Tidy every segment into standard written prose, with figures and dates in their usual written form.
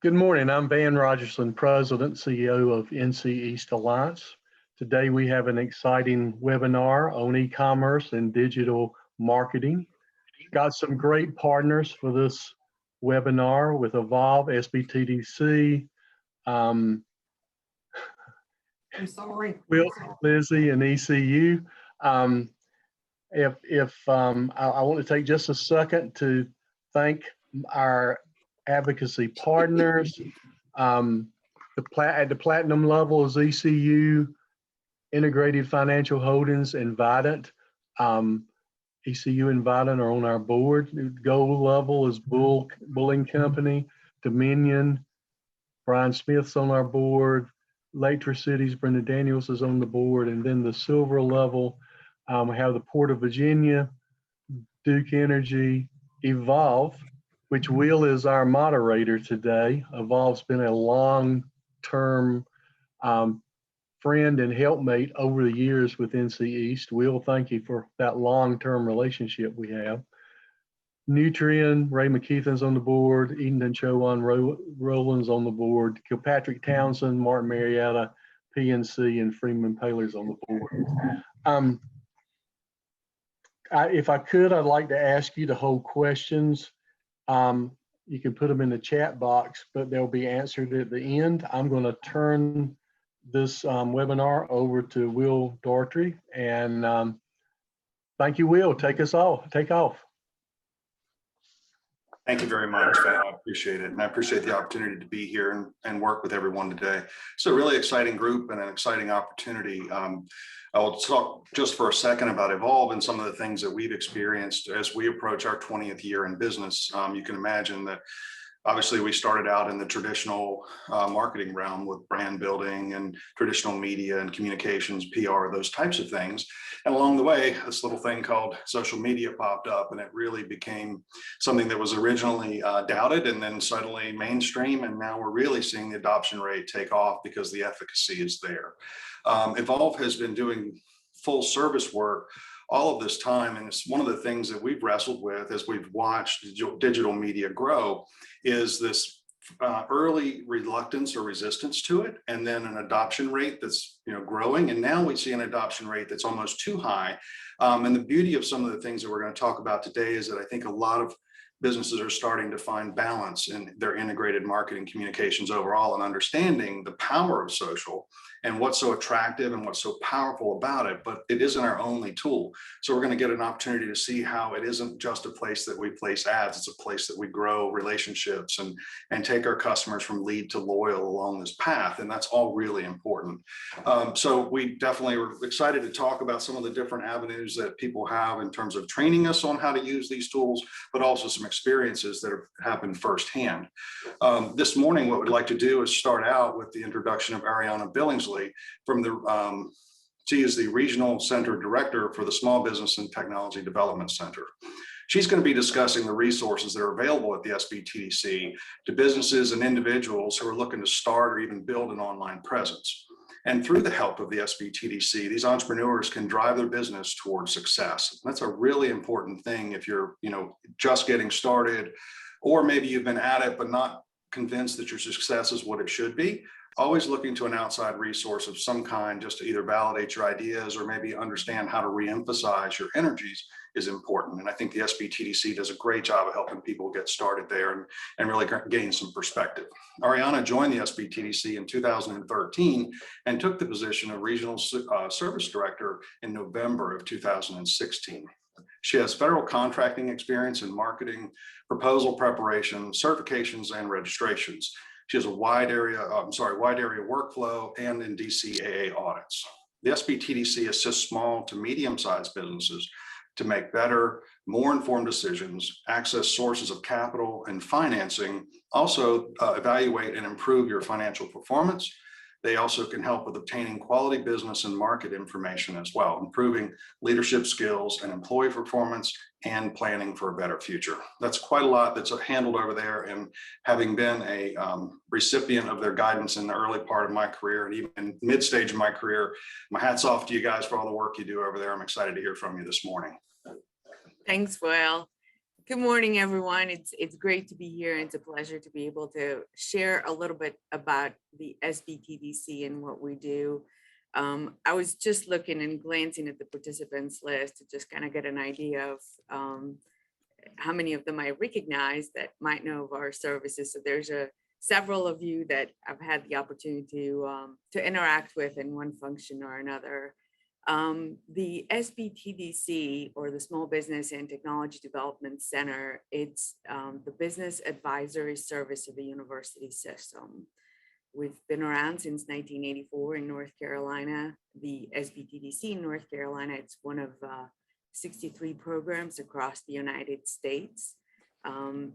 Good morning. I'm Van Rogerson, President, CEO of NC East Alliance. Today we have an exciting webinar on e-commerce and digital marketing. Got some great partners for this webinar with Evolve, SBTDC, I'm sorry. Quilt Lizzy, and ECU. I want to take just a second to thank our advocacy partners. At the platinum level is ECU, Integrated Financial Holdings, and Vidant. ECU and Vidant are on our board. Gold level is Bulling Company, Dominion, Brian Smith's on our board, Lake Cities, Brenda Daniels is on the board, and then the silver level, we have the Port of Virginia, Duke Energy, Evolve, which Will is our moderator today. Evolve's been a long-term friend and helpmate over the years with NC East. Will, thank you for that long-term relationship we have. Nutrien, Ray McKeithen's on the board, Eden Chowan Rowland's on the board, Kilpatrick Townsend, Martin Marietta, PNC, and Freeman Paler's on the board. If I could, I'd like to ask you to hold questions. You can put them in the chat box, but they'll be answered at the end. I'm going to turn this webinar over to Will Daugherty, and thank you, Will. Take off. Thank you very much, Van. I appreciate it. And I appreciate the opportunity to be here and work with everyone today. It's a really exciting group and an exciting opportunity. I will talk just for a second about Evolve and some of the things that we've experienced as we approach our 20th year in business. You can imagine that obviously we started out in the traditional marketing realm with brand building and traditional media and communications, PR, those types of things. And along the way, this little thing called social media popped up, and it really became something that was originally doubted and then suddenly mainstream. And now we're really seeing the adoption rate take off because the efficacy is there. Evolve has been doing full service work all of this time. And it's one of the things that we've wrestled with as we've watched digital media grow is this early reluctance or resistance to it, and then an adoption rate that's growing. And now we see an adoption rate that's almost too high. And the beauty of some of the things that we're going to talk about today is that I think a lot of businesses are starting to find balance in their integrated marketing communications overall and understanding the power of social and what's so attractive and what's so powerful about it, but it isn't our only tool. So we're going to get an opportunity to see how it isn't just a place that we place ads, it's a place that we grow relationships and take our customers from lead to loyal along this path. And that's all really important. So we definitely are excited to talk about some of the different avenues that people have in terms of training us on how to use these tools, but also some experiences that have happened firsthand. This morning, what we'd like to do is start out with the introduction of Ariana Billingsley from the, she is the Regional Center Director for the Small Business and Technology Development Center. She's going to be discussing the resources that are available at the SBTDC to businesses and individuals who are looking to start or even build an online presence. And through the help of the SBTDC, these entrepreneurs can drive their business towards success. That's a really important thing if you're, just getting started, or maybe you've been at it but not convinced that your success is what it should be. Always looking to an outside resource of some kind just to either validate your ideas or maybe understand how to reemphasize your energies is important. And I think the SBTDC does a great job of helping people get started there and really gain some perspective. Ariana joined the SBTDC in 2013 and took the position of Regional Service Director in November of 2016. She has federal contracting experience in marketing, proposal preparation, certifications, and registrations. She has a wide area workflow and in DCAA audits. The SBTDC assists small to medium-sized businesses to make better, more informed decisions, access sources of capital and financing, also evaluate and improve your financial performance. They also can help with obtaining quality business and market information as well, improving leadership skills and employee performance and planning for a better future. That's quite a lot that's handled over there. And having been a recipient of their guidance in the early part of my career and even mid-stage of my career, my hat's off to you guys for all the work you do over there. I'm excited to hear from you this morning. Thanks, Will. Good morning, everyone. It's great to be here. It's a pleasure to be able to share a little bit about the SBTDC and what we do. I was just looking and glancing at the participants list to just kind of get an idea of how many of them I recognize that might know of our services. So there's several of you that I've had the opportunity to interact with in one function or another. The SBTDC, or the Small Business and Technology Development Center, it's the business advisory service of the university system. We've been around since 1984 in North Carolina. The SBTDC in North Carolina, it's one of 63 programs across the United States.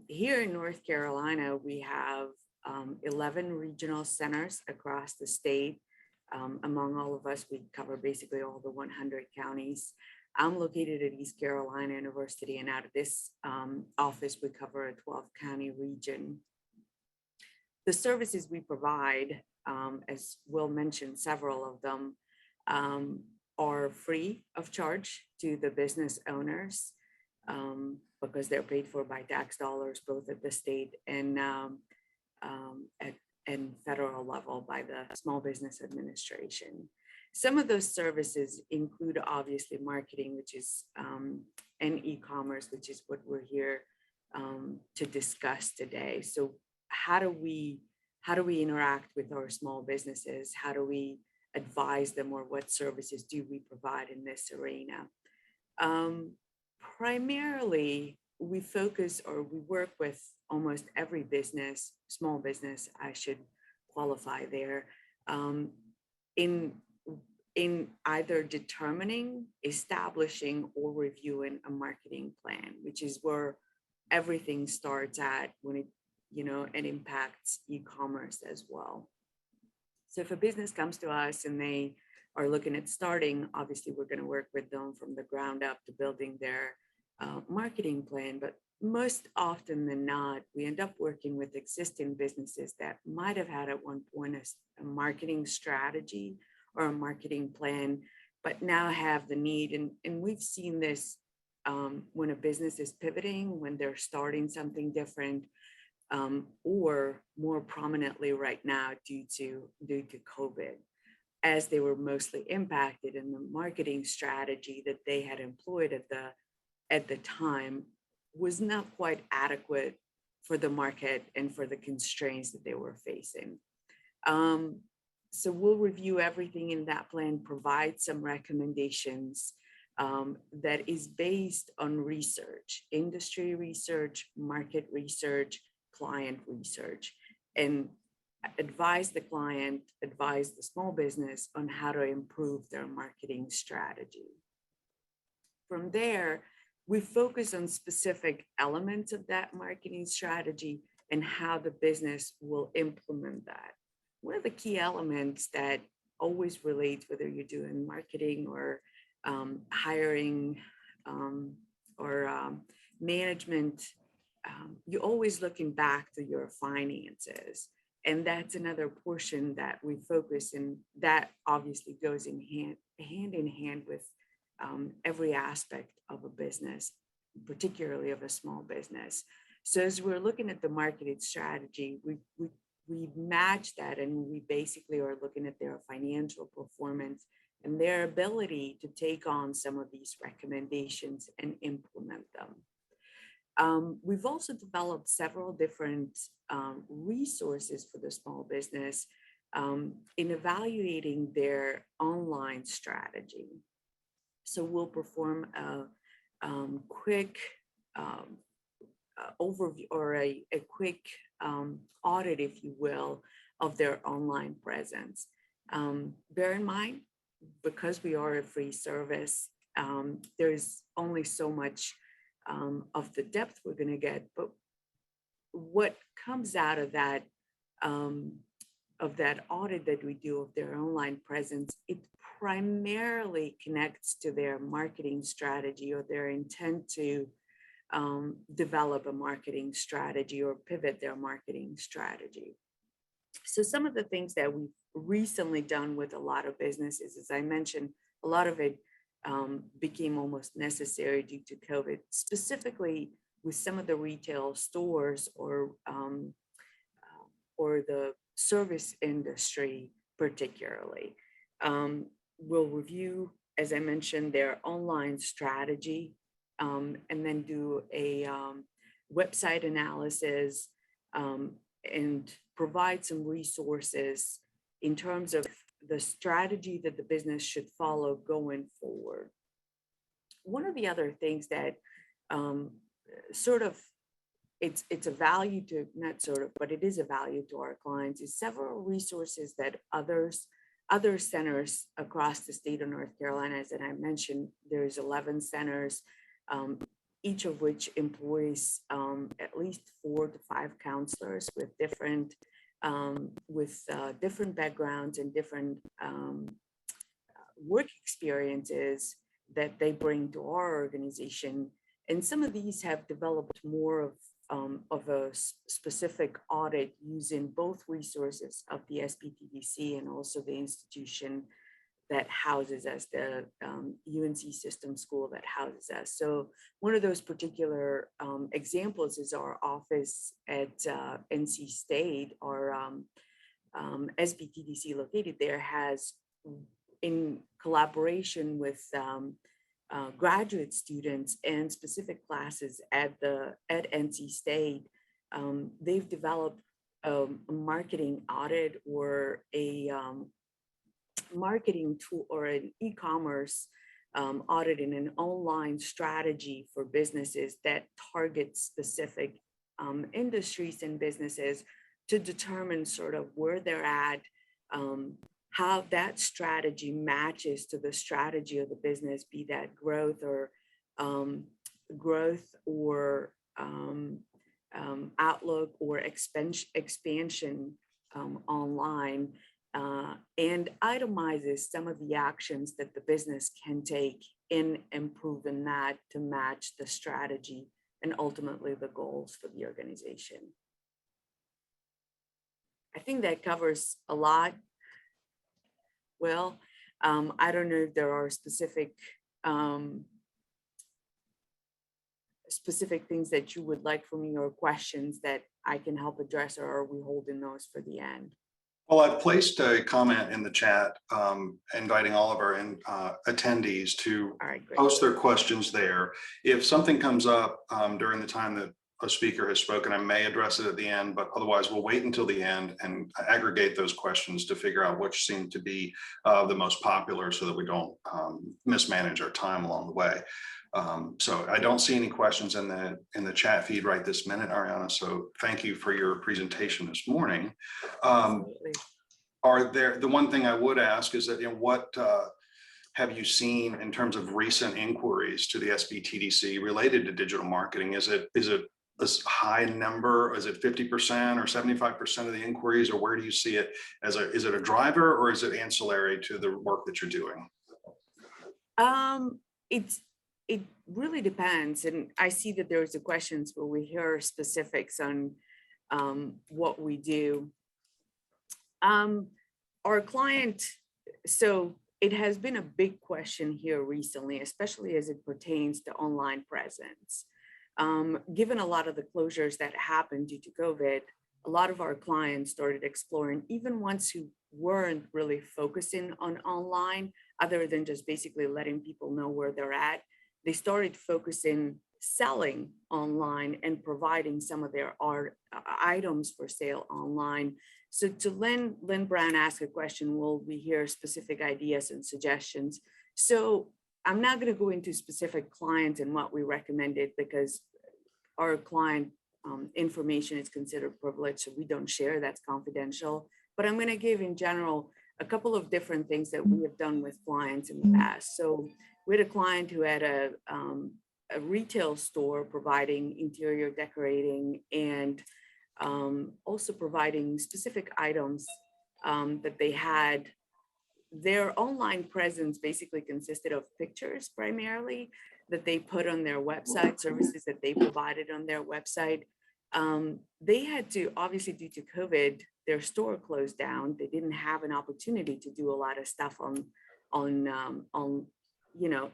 Here in North Carolina, we have 11 regional centers across the state. Among all of us, we cover basically all the 100 counties. I'm located at East Carolina University, and out of this office, we cover a 12-county region. The services we provide, as Will mentioned, several of them are free of charge to the business owners because they're paid for by tax dollars, both at the state and federal level by the Small Business Administration. Some of those services include obviously marketing, which is and e-commerce, which is what we're here to discuss today. So how do we interact with our small businesses? How do we advise them, or what services do we provide in this arena? Primarily, we focus, or we work with almost every business, small business, I should qualify there, in either determining, establishing, or reviewing a marketing plan, which is where everything starts at when it, and impacts e-commerce as well. So if a business comes to us and they are looking at starting, obviously we're going to work with them from the ground up to building their marketing plan. But most often than not, we end up working with existing businesses that might have had at one point a marketing strategy or a marketing plan, but now have the need. And we've seen this when a business is pivoting, when they're starting something different, or more prominently right now due to COVID, as they were mostly impacted, and the marketing strategy that they had employed at the time was not quite adequate for the market and for the constraints that they were facing. So we'll review everything in that plan, provide some recommendations that is based on research, industry research, market research, client research, and advise the client, advise the small business on how to improve their marketing strategy. From there, we focus on specific elements of that marketing strategy and how the business will implement that. One of the key elements that always relates, whether you're doing marketing or hiring or management, you're always looking back to your finances. And that's another portion that we focus in, that obviously goes hand in hand with every aspect of a business, particularly of a small business. So as we're looking at the marketing strategy, we match that, and we basically are looking at their financial performance and their ability to take on some of these recommendations and implement them. We've also developed several different resources for the small business in evaluating their online strategy. So we'll perform a quick overview, or a quick audit, if you will, of their online presence. Bear in mind, because we are a free service, there's only so much of the depth we're going to get, but what comes out of that audit that we do of their online presence, it primarily connects to their marketing strategy, or their intent to develop a marketing strategy or pivot their marketing strategy. So some of the things that we've recently done with a lot of businesses, as I mentioned, a lot of it became almost necessary due to COVID. Specifically, with some of the retail stores or the service industry particularly. We'll review, as I mentioned, their online strategy, and then do a website analysis, and provide some resources in terms of the strategy that the business should follow going forward. One of the other things that sort of it's a value to, not sort of, but it is a value to our clients, is several resources that other centers across the state of North Carolina. As I mentioned, there's 11 centers, each of which employs at least 4 to 5 counselors with different backgrounds and different work experiences that they bring to our organization. And some of these have developed more of a specific audit using both resources of the SBTDC and also the institution that houses us, the UNC System School that houses us. So one of those particular examples is our office at NC State. Our SBTDC located there has, in collaboration with graduate students and specific classes at NC State, they've developed a marketing audit or a marketing tool or an e-commerce audit and an online strategy for businesses that target specific industries and businesses to determine sort of where they're at, how that strategy matches to the strategy of the business, be that growth or outlook or expansion online, and itemizes some of the actions that the business can take in improving that to match the strategy and ultimately the goals for the organization. I think that covers a lot. Well, I don't know if there are specific things that you would like from me or questions that I can help address, or are we holding those for the end? Well, I've placed a comment in the chat inviting all of our attendees to post their questions there. If something comes up during the time that a speaker has spoken, I may address it at the end, but otherwise we'll wait until the end and aggregate those questions to figure out which seem to be the most popular so that we don't mismanage our time along the way. So I don't see any questions in the chat feed right this minute, Ariana. So thank you for your presentation this morning. The one thing I would ask is that, what have you seen in terms of recent inquiries to the SBTDC related to digital marketing? Is it a high number? Is it 50% or 75% of the inquiries, or where do you see it as is it a driver or is it ancillary to the work that you're doing? It really depends. And I see that there's the questions where we hear specifics on what we do. Our client, so it has been a big question here recently, especially as it pertains to online presence. Given a lot of the closures that happened due to COVID, a lot of our clients started exploring, even ones who weren't really focusing on online, other than just basically letting people know where they're at, they started focusing selling online and providing some of their art items for sale online. So to Lynn Brown asked a question, will we hear specific ideas and suggestions? So I'm not going to go into specific clients and what we recommended, because our client information is considered privileged, so we don't share, that's confidential. But I'm going to give in general a couple of different things that we have done with clients in the past. So we had a client who had a retail store providing interior decorating and also providing specific items that they had. Their online presence basically consisted of pictures primarily that they put on their website, services that they provided on their website. They had to, obviously due to COVID, their store closed down. They didn't have an opportunity to do a lot of stuff on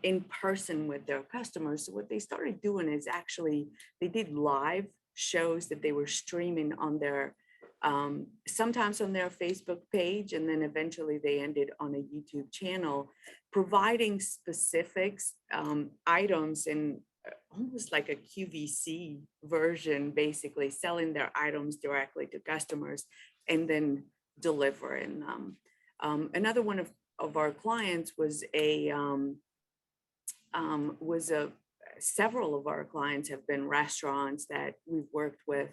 in person with their customers. So what they started doing is actually they did live shows that they were streaming on their sometimes on their Facebook page, and then eventually they ended on a YouTube channel, providing specifics, items in almost like a QVC version, basically selling their items directly to customers and then delivering them. Another one of our clients was several of our clients have been restaurants that we've worked with,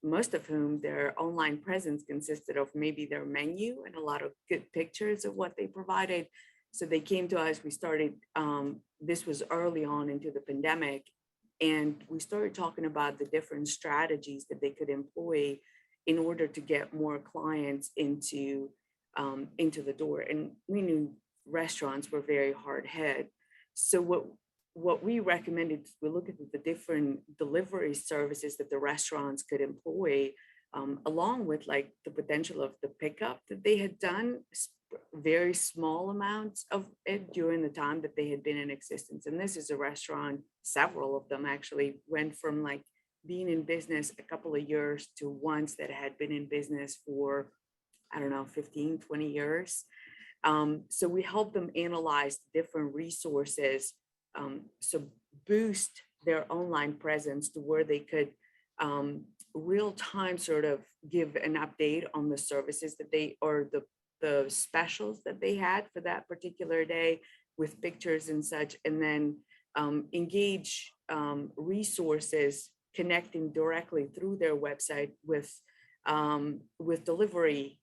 most of whom their online presence consisted of maybe their menu and a lot of good pictures of what they provided. So they came to us, we started, this was early on into the pandemic, and we started talking about the different strategies that they could employ in order to get more clients into the door. And we knew restaurants were very hard hit. So what we recommended is we look at the different delivery services that the restaurants could employ, along with like the potential of the pickup that they had done, very small amounts of it during the time that they had been in existence. And this is a restaurant, several of them actually went from like being in business a couple of years to ones that had been in business for, I don't know, 15, 20 years. So we help them analyze different resources, so boost their online presence to where they could real time sort of give an update on the services that they, or the specials that they had for that particular day with pictures and such, and then engage resources connecting directly through their website with delivery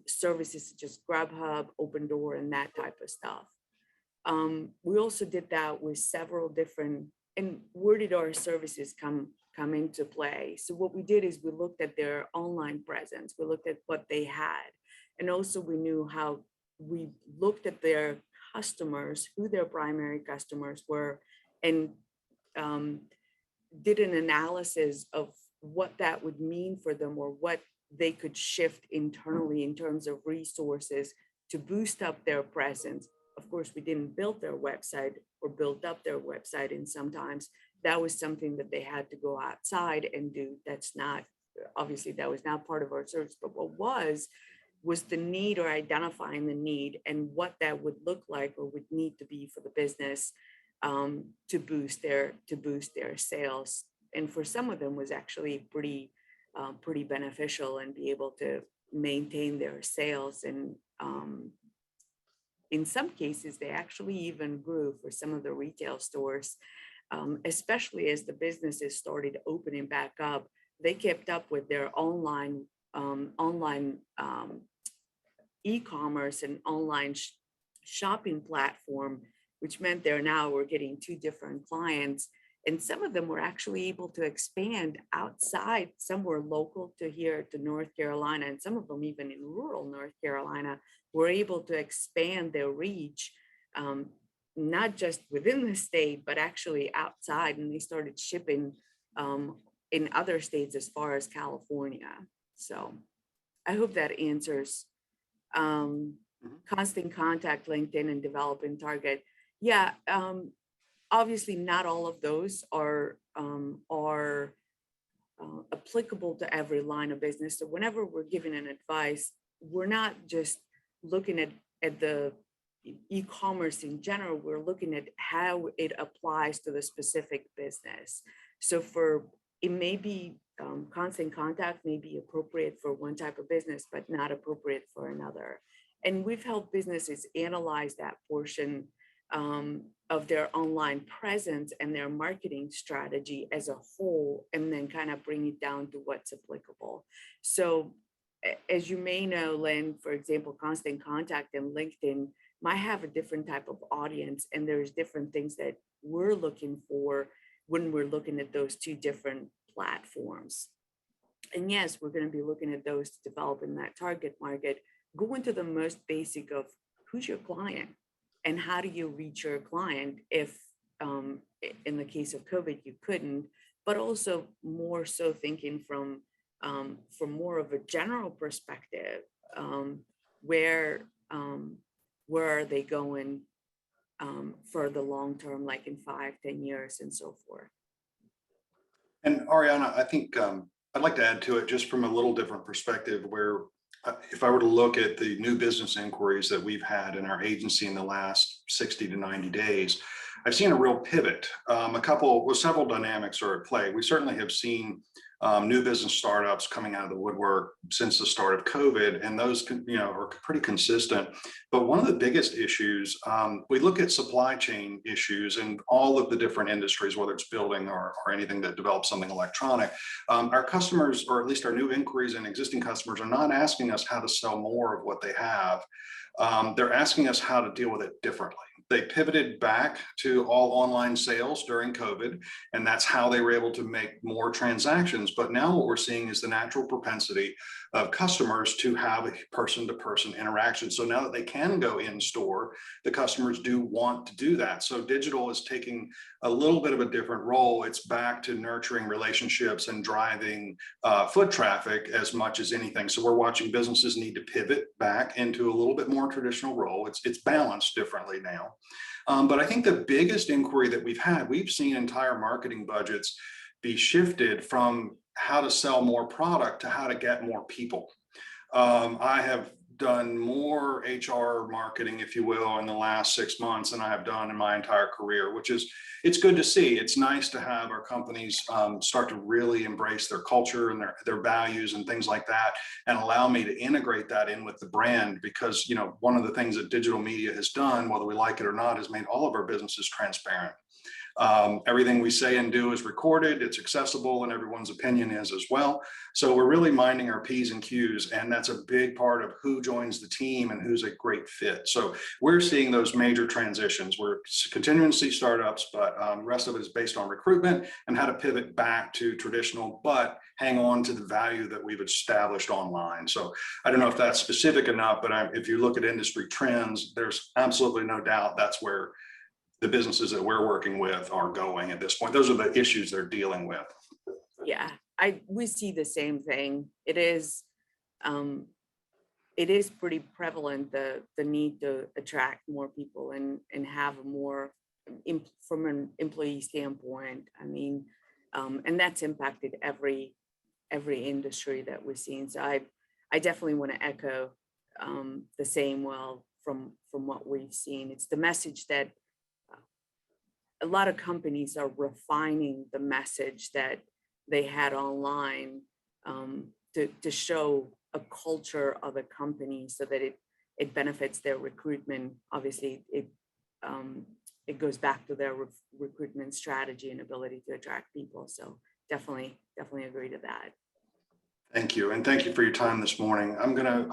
services such as Grubhub, Open Door, and that type of stuff. We also did that with several different, and where did our services come into play? So what we did is we looked at their online presence, we looked at what they had, and also we knew how, we looked at their customers, who their primary customers were, and did an analysis of what that would mean for them, or what they could shift internally in terms of resources to boost up their presence. Of course, we didn't build their website or build up their website, and sometimes that was something that they had to go outside and do. That's not, obviously that was not part of our service, but what was the need, or identifying the need and what that would look like or would need to be for the business to boost their sales. And for some of them was actually pretty beneficial, and be able to maintain their sales. And in some cases, they actually even grew for some of the retail stores, especially as the businesses started opening back up. They kept up with their online e-commerce and online shopping platform, which meant we're getting two different clients. And some of them were actually able to expand outside. Some were local to here to North Carolina, and some of them even in rural North Carolina were able to expand their reach, not just within the state, but actually outside. And they started shipping in other states as far as California. So I hope that answers constant contact, LinkedIn, and developing target. Yeah. Obviously, not all of those are applicable to every line of business. So whenever we're giving an advice, we're not just looking at the e-commerce in general. We're looking at how it applies to the specific business. So it may be constant contact may be appropriate for one type of business, but not appropriate for another. And we've helped businesses analyze that portion of their online presence and their marketing strategy as a whole, and then kind of bring it down to what's applicable. So as you may know, Lynn, for example, constant contact and LinkedIn might have a different type of audience, and there's different things that we're looking for when we're looking at those two different platforms. And yes, we're going to be looking at those to develop in that target market. Go into the most basic of who's your client and how do you reach your client if in the case of COVID you couldn't, but also more so thinking from more of a general perspective, where are they going for the long term, like in 5-10 years and so forth. And Ariana, I think I'd like to add to it just from a little different perspective where if I were to look at the new business inquiries that we've had in our agency in the last 60 to 90 days, I've seen a real pivot. Several dynamics are at play. We certainly have seen new business startups coming out of the woodwork since the start of COVID, and those are pretty consistent. But one of the biggest issues, we look at supply chain issues in all of the different industries, whether it's building or anything that develops something electronic. Our customers, or at least our new inquiries and existing customers, are not asking us how to sell more of what they have. They're asking us how to deal with it differently. They pivoted back to all online sales during COVID, and that's how they were able to make more transactions. But now what we're seeing is the natural propensity of customers to have a person-to-person interaction. So now that they can go in store, the customers do want to do that. So digital is taking a little bit of a different role. It's back to nurturing relationships and driving foot traffic as much as anything. So we're watching businesses need to pivot back into a little bit more traditional role. It's balanced differently now. But I think the biggest inquiry that we've seen entire marketing budgets be shifted from how to sell more product to how to get more people. I have done more HR marketing, if you will, in the last 6 months than I have done in my entire career, it's good to see. It's nice to have our companies start to really embrace their culture and their values and things like that, and allow me to integrate that in with the brand, because one of the things that digital media has done, whether we like it or not, has made all of our businesses transparent. Everything we say and do is recorded, it's accessible, and everyone's opinion is as well. So we're really minding our P's and Q's, and that's a big part of who joins the team and who's a great fit. So we're seeing those major transitions. We're continuing to see startups, but the rest of it is based on recruitment and how to pivot back to traditional, but hang on to the value that we've established online. So I don't know if that's specific enough, but if you look at industry trends, there's absolutely no doubt that's where the businesses that we're working with are going at this point. Those are the issues they're dealing with. Yeah, we see the same thing. It is pretty prevalent, the need to attract more people and have a more from an employee standpoint. I mean, and that's impacted every industry that we're seeing. So I definitely want to echo the same. Well, from what we've seen, it's the message that a lot of companies are refining the message that they had online to show a culture of a company so that it benefits their recruitment. Obviously, it goes back to their recruitment strategy and ability to attract people. So definitely agree to that. Thank you. And thank you for your time this morning. I'm going to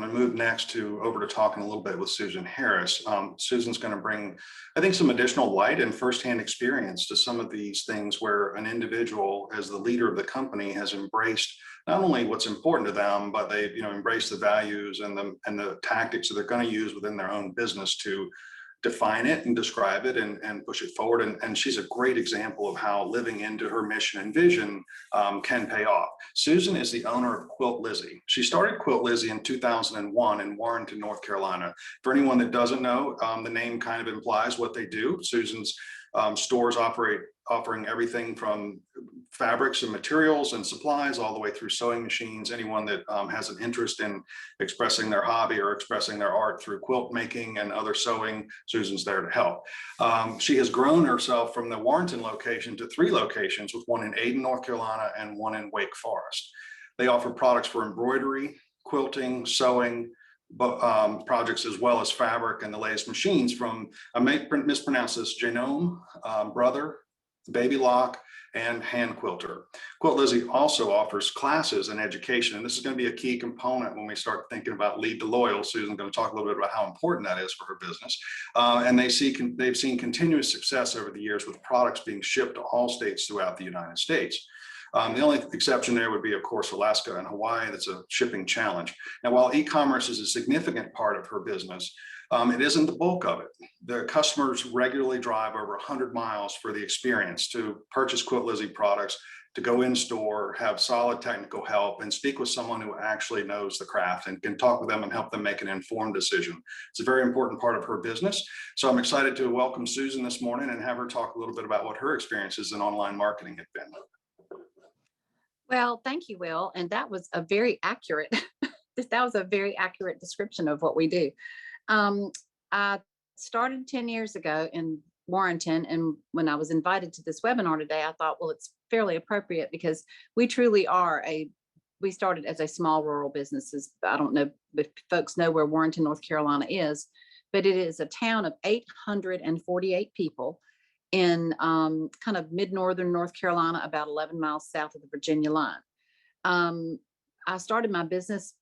move next over to talking a little bit with Susan Harris. Susan's going to bring, I think, some additional light and firsthand experience to some of these things where an individual, as the leader of the company, has embraced not only what's important to them, but they embrace the values and the tactics that they're going to use within their own business to define it and describe it and push it forward. And she's a great example of how living into her mission and vision can pay off. Susan is the owner of Quilt Lizzy. She started Quilt Lizzy in 2001 in Warrenton, North Carolina. For anyone that doesn't know, the name kind of implies what they do. Susan's stores offering everything from fabrics and materials and supplies all the way through sewing machines. Anyone that has an interest in expressing their hobby or expressing their art through quilt making and other sewing, Susan's there to help. She has grown herself from the Warrenton location to 3 locations, with one in Ayden, North Carolina, and one in Wake Forest. They offer products for embroidery, quilting, sewing, projects, as well as fabric and the latest machines from, I may mispronounce this, Genome, Brother, Baby Lock, and Hand Quilter. Quilt Lizzy also offers classes and education, and this is going to be a key component when we start thinking about Lead to Loyal. Susan's going to talk a little bit about how important that is for her business. And they've seen continuous success over the years with products being shipped to all states throughout the United States. The only exception there would be, of course, Alaska and Hawaii. That's a shipping challenge. Now, while e-commerce is a significant part of her business, it isn't the bulk of it. The customers regularly drive over 100 miles for the experience to purchase Quilt Lizzy products, to go in store, have solid technical help, and speak with someone who actually knows the craft and can talk with them and help them make an informed decision. It's a very important part of her business. So I'm excited to welcome Susan this morning and have her talk a little bit about what her experiences in online marketing have been. Well, thank you, Will. And that was a very accurate, that was a very accurate description of what we do. I started 10 years ago in Warrenton. And when I was invited to this webinar today, I thought, well, it's fairly appropriate because we truly are we started as a small rural businesses. I don't know if folks know where Warrenton, North Carolina is, but it is a town of 848 people in kind of mid-northern North Carolina, about 11 miles south of the Virginia line. I started my business,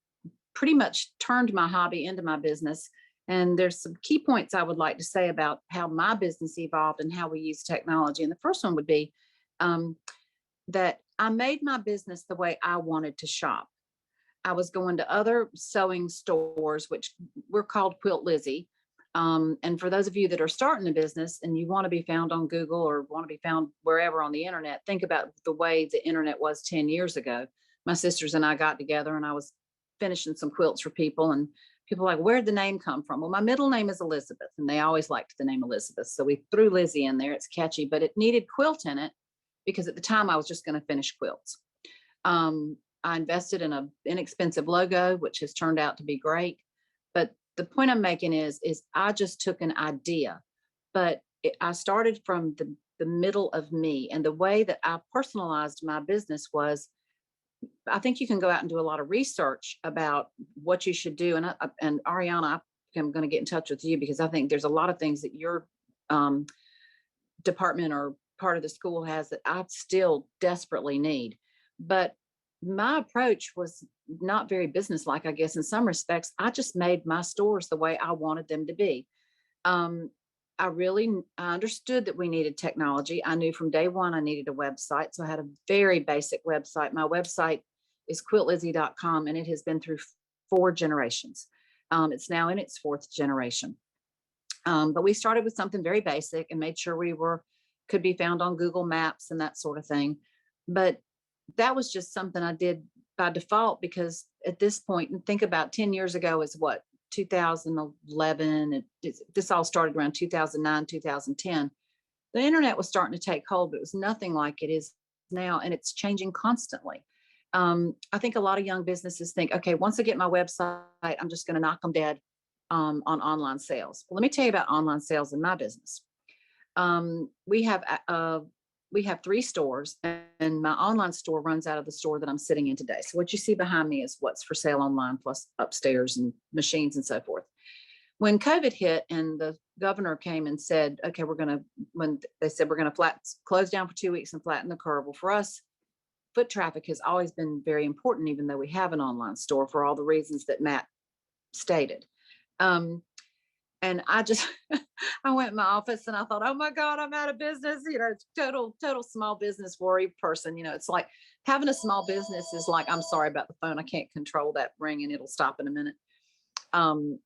pretty much turned my hobby into my business. And there's some key points I would like to say about how my business evolved and how we use technology. And the first one would be that I made my business the way I wanted to shop. I was going to other sewing stores, which were called Quilt Lizzy. And for those of you that are starting a business and you want to be found on Google or want to be found wherever on the internet, think about the way the internet was 10 years ago. My sisters and I got together and I was finishing some quilts for people, and people were like, where'd the name come from? Well, my middle name is Elizabeth, and they always liked the name Elizabeth. So we threw Lizzie in there. It's catchy, but it needed quilt in it because at the time I was just going to finish quilts. I invested in an inexpensive logo, which has turned out to be great. But the point I'm making is I just took an idea, but I started from the middle of me. And the way that I personalized my business was, I think you can go out and do a lot of research about what you should do. And Ariana, I'm going to get in touch with you because I think there's a lot of things that your department or part of the school has that I still desperately need. But my approach was not very businesslike, I guess, in some respects. I just made my stores the way I wanted them to be. I understood that we needed technology. I knew from day one I needed a website. So I had a very basic website. My website is quiltlizzy.com, and it has been through 4 generations. It's now in its 4th generation. But we started with something very basic and made sure we could be found on Google Maps and that sort of thing. But that was just something I did by default, because at this point, and think about 10 years ago is what, 2011, this all started around 2009, 2010. The internet was starting to take hold, but it was nothing like it is now, and it's changing constantly. I think a lot of young businesses think, okay, once I get my website, I'm just going to knock them dead on online sales. Well, let me tell you about online sales in my business. We have 3 stores, and my online store runs out of the store that I'm sitting in today. So what you see behind me is what's for sale online, plus upstairs and machines and so forth. When COVID hit and the governor came and said, okay, when they said we're going to close down for 2 weeks and flatten the curve. Well, for us, foot traffic has always been very important, even though we have an online store, for all the reasons that Matt stated. And I just, I went in my office and I thought, oh my God, I'm out of business. It's total small business worry person. It's like having a small business is like, I'm sorry about the phone. I can't control that ring and it'll stop in a minute. I'm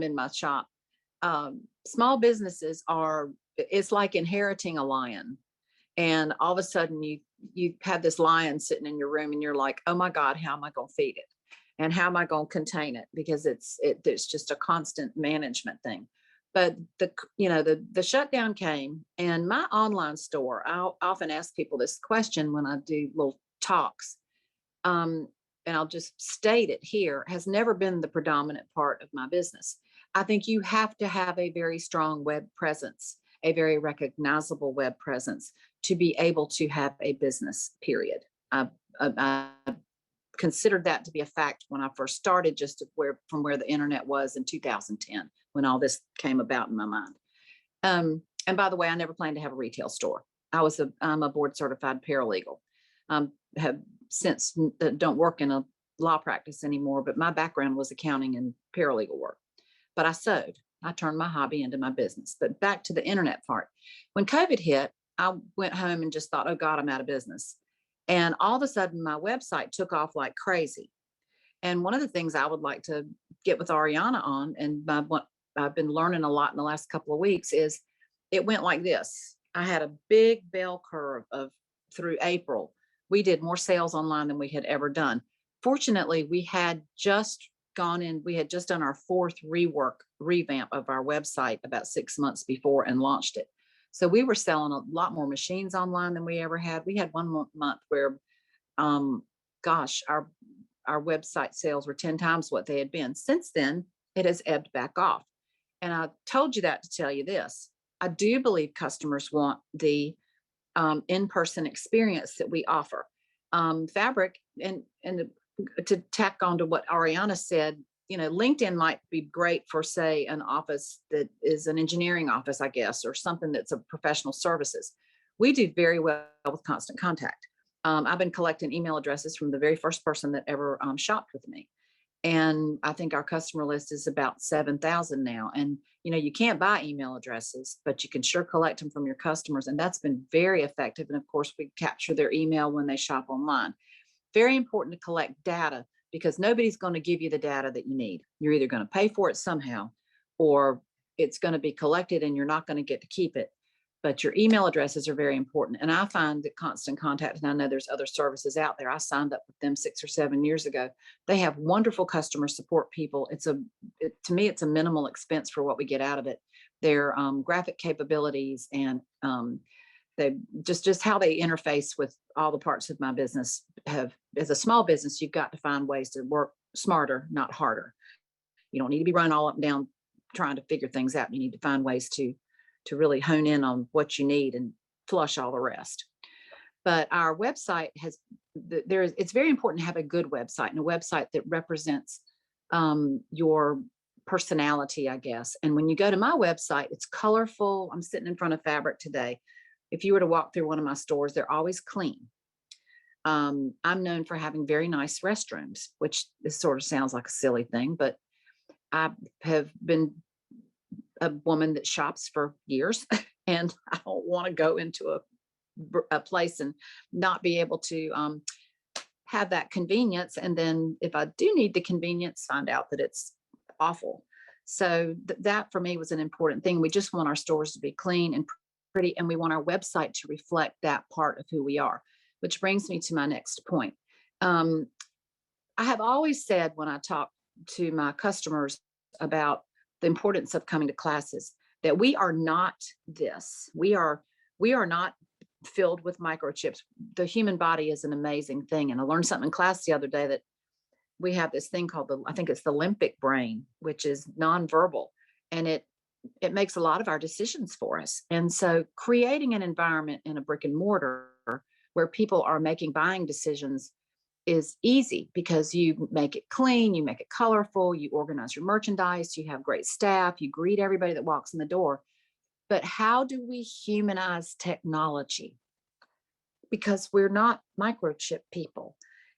in my shop. Small businesses it's like inheriting a lion. And all of a sudden you have this lion sitting in your room and you're like, oh my God, how am I going to feed it? And how am I going to contain it? Because there's just a constant management thing. But the shutdown came, and my online store, I'll often ask people this question when I do little talks, and I'll just state it here, has never been the predominant part of my business. I think you have to have a very strong web presence, a very recognizable web presence, to be able to have a business, period. I considered that to be a fact when I first started, just from where the internet was in 2010, when all this came about in my mind. And by the way, I never planned to have a retail store. I'm a board certified paralegal. Have since don't work in a law practice anymore, but my background was accounting and paralegal work. But I sewed. I turned my hobby into my business. But back to the internet part. When COVID hit, I went home and just thought, oh God, I'm out of business. And all of a sudden, my website took off like crazy. And one of the things I would like to get with Ariana on, and what I've been learning a lot in the last couple of weeks, is it went like this. I had a big bell curve through April we did more sales online than we had ever done. Fortunately, we had just done our fourth revamp of our website about 6 months before and launched it. So we were selling a lot more machines online than we ever had. We had one month where, gosh, our website sales were 10 times what they had been. Since then, it has ebbed back off. And I told you that to tell you this. I do believe customers want the in-person experience that we offer. Fabric and to tack on to what Ariana said, LinkedIn might be great for, say, an office that is an engineering office, I guess, or something that's a professional services. We do very well with Constant Contact. I've been collecting email addresses from the very first person that ever shopped with me. And I think our customer list is about 7,000 now. And, you can't buy email addresses, but you can sure collect them from your customers. And that's been very effective. And of course, we capture their email when they shop online. Very important to collect data, because nobody's going to give you the data that you need. You're either going to pay for it somehow, or it's going to be collected and you're not going to get to keep it. But your email addresses are very important. And I find that Constant Contact, and I know there's other services out there, I signed up with them 6 or 7 years ago. They have wonderful customer support people. To me, it's a minimal expense for what we get out of it. Their graphic capabilities and they just how they interface with all the parts of my business as a small business, you've got to find ways to work smarter, not harder. You don't need to be running all up and down trying to figure things out. You need to find ways to really hone in on what you need and flush all the rest. But our website it's very important to have a good website, and a website that represents your personality, I guess. And when you go to my website, it's colorful. I'm sitting in front of Fabric today. If you were to walk through one of my stores, they're always clean. I'm known for having very nice restrooms, which this sort of sounds like a silly thing, but I have been a woman that shops for years, and I don't want to go into a place and not be able to have that convenience. And then if I do need the convenience, find out that it's awful. So that for me was an important thing. We just want our stores to be clean and pretty, and we want our website to reflect that part of who we are, which brings me to my next point. I have always said when I talk to my customers about the importance of coming to classes, that we are not this. We are not filled with microchips. The human body is an amazing thing. And I learned something in class the other day, that we have this thing called I think it's the limbic brain, which is nonverbal. And it makes a lot of our decisions for us. And so creating an environment in a brick and mortar where people are making buying decisions is easy, because you make it clean, you make it colorful, you organize your merchandise, you have great staff, you greet everybody that walks in the door. But how do we humanize technology? Because we're not microchip people.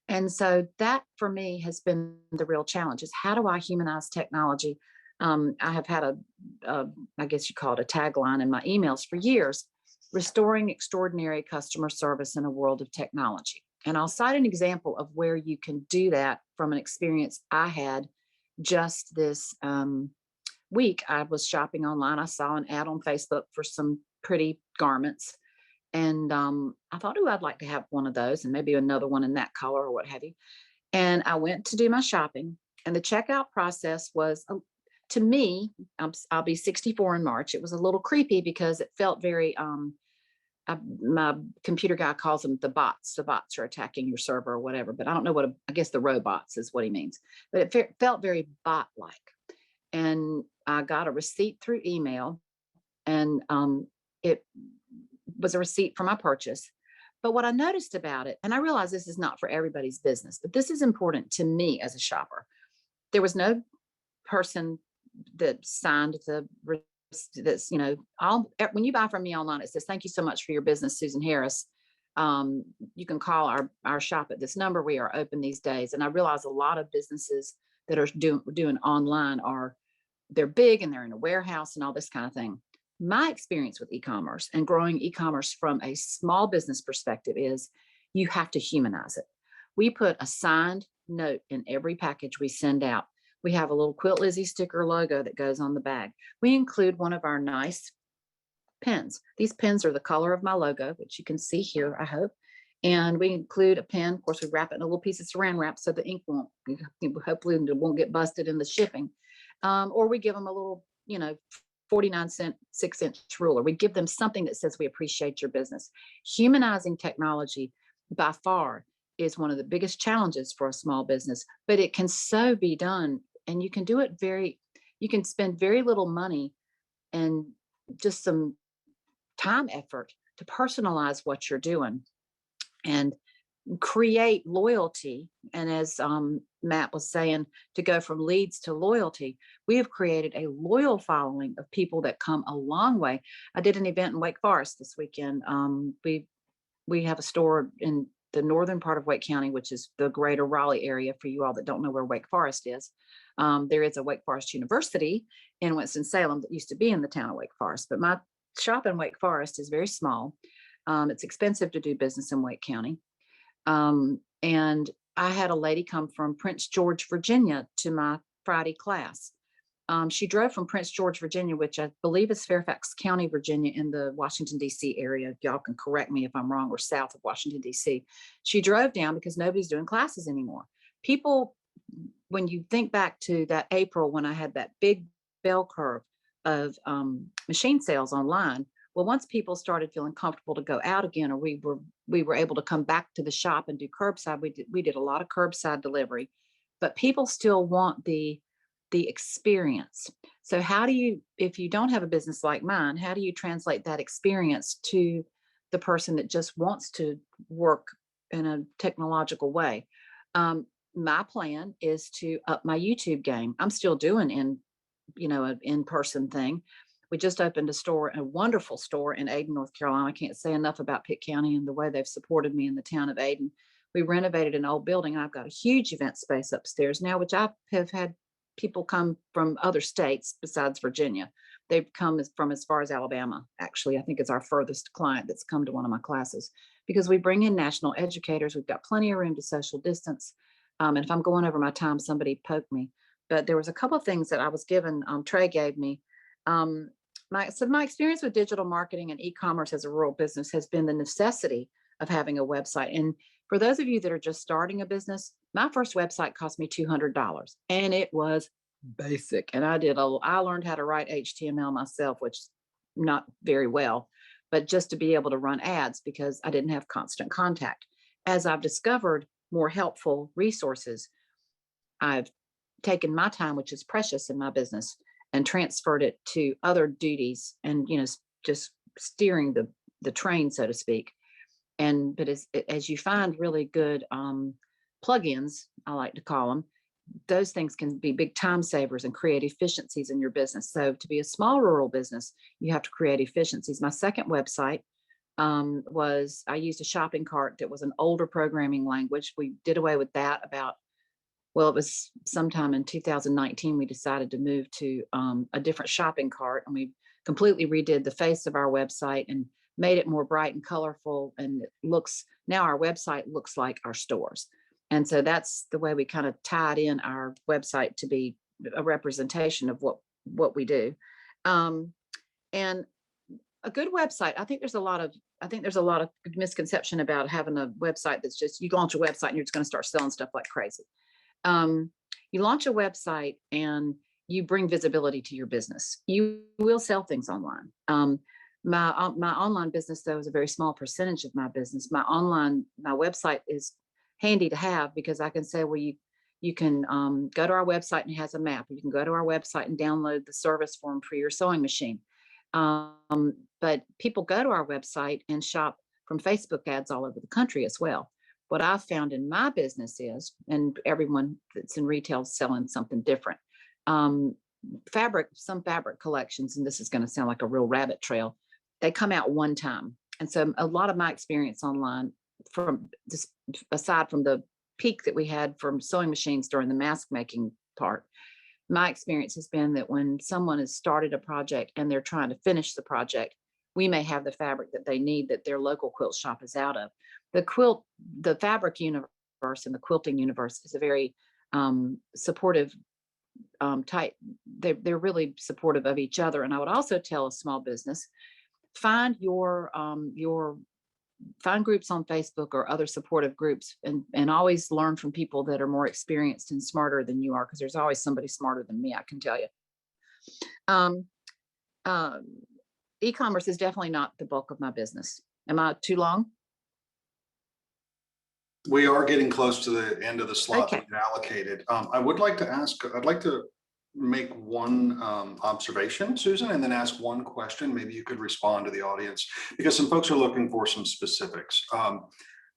And so that for me has been the real challenge, is how do I humanize technology? I have had I guess you call it a tagline in my emails for years: restoring extraordinary customer service in a world of technology. And I'll cite an example of where you can do that from an experience I had just this week. I was shopping online. I saw an ad on Facebook for some pretty garments. And I thought, oh, I'd like to have one of those, and maybe another one in that color or what have you. And I went to do my shopping, and the checkout process was, to me, I'll be 64 in March. It was a little creepy because it felt very, my computer guy calls them the bots. The bots are attacking your server or whatever, but I don't know what, I guess the robots is what he means. But it felt very bot-like. And I got a receipt through email, and it was a receipt for my purchase. But what I noticed about it, and I realize this is not for everybody's business, but this is important to me as a shopper. There was no person that signed that's, when you buy from me online, it says, "Thank you so much for your business, Susan Harris. You can call our shop at this number. We are open these days." And I realize a lot of businesses that are doing online they're big and they're in a warehouse and all this kind of thing. My experience with e-commerce and growing e-commerce from a small business perspective is you have to humanize it. We put a signed note in every package we send out. We have a little Quilt Lizzy sticker logo that goes on the bag. We include one of our nice pens. These pens are the color of my logo, which you can see here, I hope. And we include a pen. Of course, we wrap it in a little piece of saran wrap so the ink won't, hopefully it won't get busted in the shipping. Or we give them a little, 49-cent 6-inch ruler. We give them something that says we appreciate your business. Humanizing technology by far is one of the biggest challenges for a small business, but it can so be done. And you can do it you can spend very little money and just some time effort to personalize what you're doing and create loyalty. And as Matt was saying, to go from leads to loyalty, we have created a loyal following of people that come a long way. I did an event in Wake Forest this weekend. We have a store in the northern part of Wake County, which is the greater Raleigh area. For you all that don't know where Wake Forest is, there is a Wake Forest University in Winston-Salem that used to be in the town of Wake Forest. But my shop in Wake Forest is very small. It's expensive to do business in Wake County. And I had a lady come from Prince George, Virginia to my Friday class. She drove from Prince George, Virginia, which I believe is Fairfax County, Virginia, in the Washington, D.C. area. Y'all can correct me if I'm wrong, or south of Washington, D.C. She drove down because nobody's doing classes anymore. People, when you think back to that April when I had that big bell curve of machine sales online, well, once people started feeling comfortable to go out again, or we were able to come back to the shop and do curbside, we did a lot of curbside delivery, but people still want the experience. So how do you, if you don't have a business like mine, how do you translate that experience to the person that just wants to work in a technological way? My plan is to up my YouTube game. I'm still doing an in-person thing. We just opened a wonderful store in Ayden, North Carolina. I can't say enough about Pitt County and the way they've supported me in the town of Ayden. We renovated an old building. I've got a huge event space upstairs now, which I have had people come from other states besides Virginia. They've come from as far as Alabama. Actually, I think it's our furthest client that's come to one of my classes, because we bring in national educators. We've got plenty of room to social distance. And if I'm going over my time, somebody poke me. But there was a couple of things that I was given, Trey gave me. My experience with digital marketing and e-commerce as a rural business has been the necessity of having a website. And for those of you that are just starting a business, my first website cost me $200, and it was basic. And I learned how to write HTML myself, which not very well, but just to be able to run ads because I didn't have constant contact. As I've discovered more helpful resources, I've taken my time, which is precious in my business, and transferred it to other duties and, just steering the train, so to speak. But as you find really good plugins, I like to call them, those things can be big time savers and create efficiencies in your business. So to be a small rural business, you have to create efficiencies. My second website was, I used a shopping cart that was an older programming language. We did away with that it was sometime in 2019, we decided to move to a different shopping cart, and we completely redid the face of our website and made it more bright and colorful. And now our website looks like our stores. And so that's the way we kind of tied in our website to be a representation of what we do. And a good website, I think there's a lot of misconception about having a website that's just, you launch a website and you're just going to start selling stuff like crazy. You launch a website and you bring visibility to your business. You will sell things online. My online business, though, is a very small percentage of my business. My website is handy to have because I can say, well, you can go to our website and it has a map. You can go to our website and download the service form for your sewing machine. But people go to our website and shop from Facebook ads all over the country as well. What I've found in my business is, and everyone that's in retail is selling something different. Some fabric collections, and this is going to sound like a real rabbit trail, they come out one time. And so a lot of my experience online, from just aside from the peak that we had from sewing machines during the mask making part, my experience has been that when someone has started a project and they're trying to finish the project, we may have the fabric that they need that their local quilt shop is out of. The fabric universe and the quilting universe is a very supportive type. They're really supportive of each other. And I would also tell a small business, find your find groups on Facebook or other supportive groups, and always learn from people that are more experienced and smarter than you are, because there's always somebody smarter than me, I can tell you. Um, E-commerce is definitely not the bulk of my business. Am I too long? We are getting close to the end of the slot Okay. that you allocated. I'd like to make one observation, Susan, and then ask one question. Maybe you could respond to the audience, because some folks are looking for some specifics.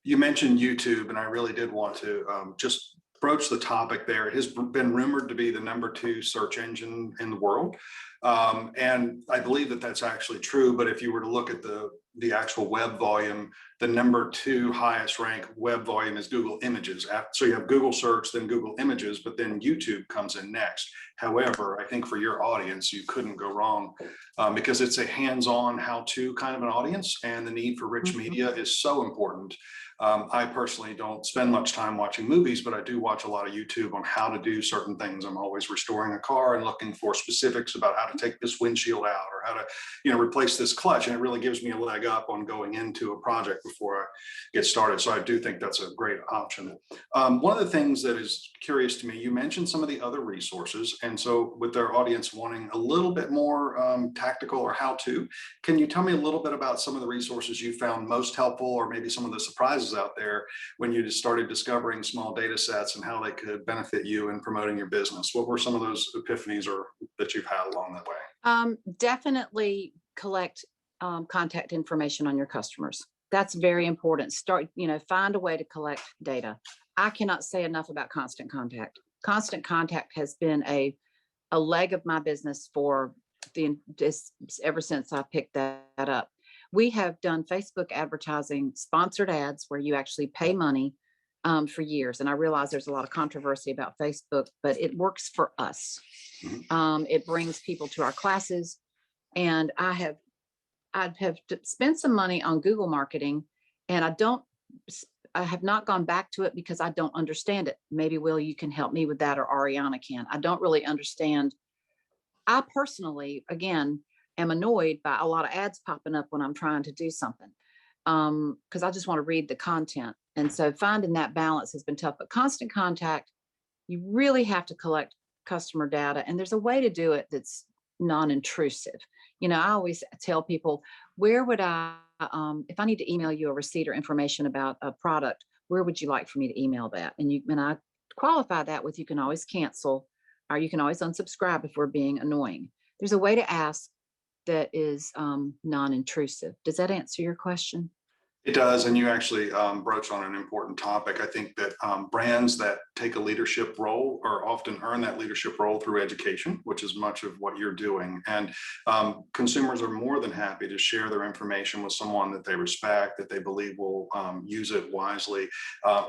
You mentioned YouTube, and I really did want to just broach the topic there. It has been rumored to be the #2 search engine in the world. And I believe that that's actually true. But if you were to look at the actual web volume, the #2 highest ranked web volume is Google Images. So you have Google search, then Google Images, but then YouTube comes in next. However, I think for your audience, you couldn't go wrong because it's a hands-on how-to kind of an audience, and the need for rich media is so important. I personally don't spend much time watching movies, but I do watch a lot of YouTube on how to do certain things. I'm always restoring a car and looking for specifics about how to take this windshield out, or how to, replace this clutch. And it really gives me a leg up on going into a project before I get started. So I do think that's a great option. One of the things that is curious to me, you mentioned some of the other resources. And so with their audience wanting a little bit more tactical or how-to, can you tell me a little bit about some of the resources you found most helpful, or maybe some of the surprises out there when you just started discovering small data sets and how they could benefit you in promoting your business? What were some of those epiphanies or that you've had along that way? Definitely collect contact information on your customers. That's very important. Find a way to collect data. I cannot say enough about Constant Contact. Constant Contact has been a leg of my business for ever since I picked that up. We have done Facebook advertising, sponsored ads, where you actually pay money for years. And I realize there's a lot of controversy about Facebook, but it works for us. It brings people to our classes. And I have spent some money on Google marketing, and I have not gone back to it because I don't understand it. Maybe, Will, you can help me with that, or Ariana can. I don't really understand. I personally, again, am annoyed by a lot of ads popping up when I'm trying to do something, because I just want to read the content. And so finding that balance has been tough. But Constant Contact, you really have to collect customer data, and there's a way to do it that's non-intrusive. I always tell people, where would I, if I need to email you a receipt or information about a product, where would you like for me to email that? And I qualify that with, you can always cancel, or you can always unsubscribe if we're being annoying. There's a way to ask that is non-intrusive. Does that answer your question? It does, and you actually broached on an important topic. I think that brands that take a leadership role or often earn that leadership role through education, which is much of what you're doing. And consumers are more than happy to share their information with someone that they respect, that they believe will use it wisely,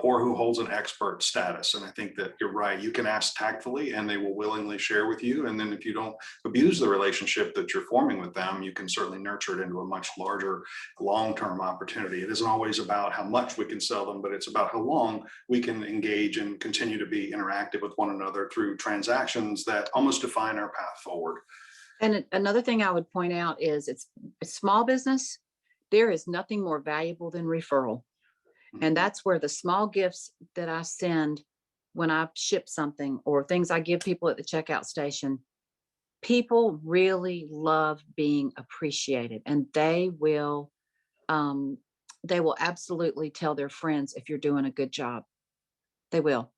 or who holds an expert status. And I think that you're right. You can ask tactfully, and they will willingly share with you. And then if you don't abuse the relationship that you're forming with them, you can certainly nurture it into a much larger long-term opportunity. It isn't always about how much we can sell them, but it's about how long we can engage and continue to be interactive with one another through transactions that almost define our path forward. And another thing I would point out is, it's a small business. There is nothing more valuable than referral. And that's where the small gifts that I send when I ship something, or things I give people at the checkout station, people really love being appreciated, and they will absolutely tell their friends if you're doing a good job. They will.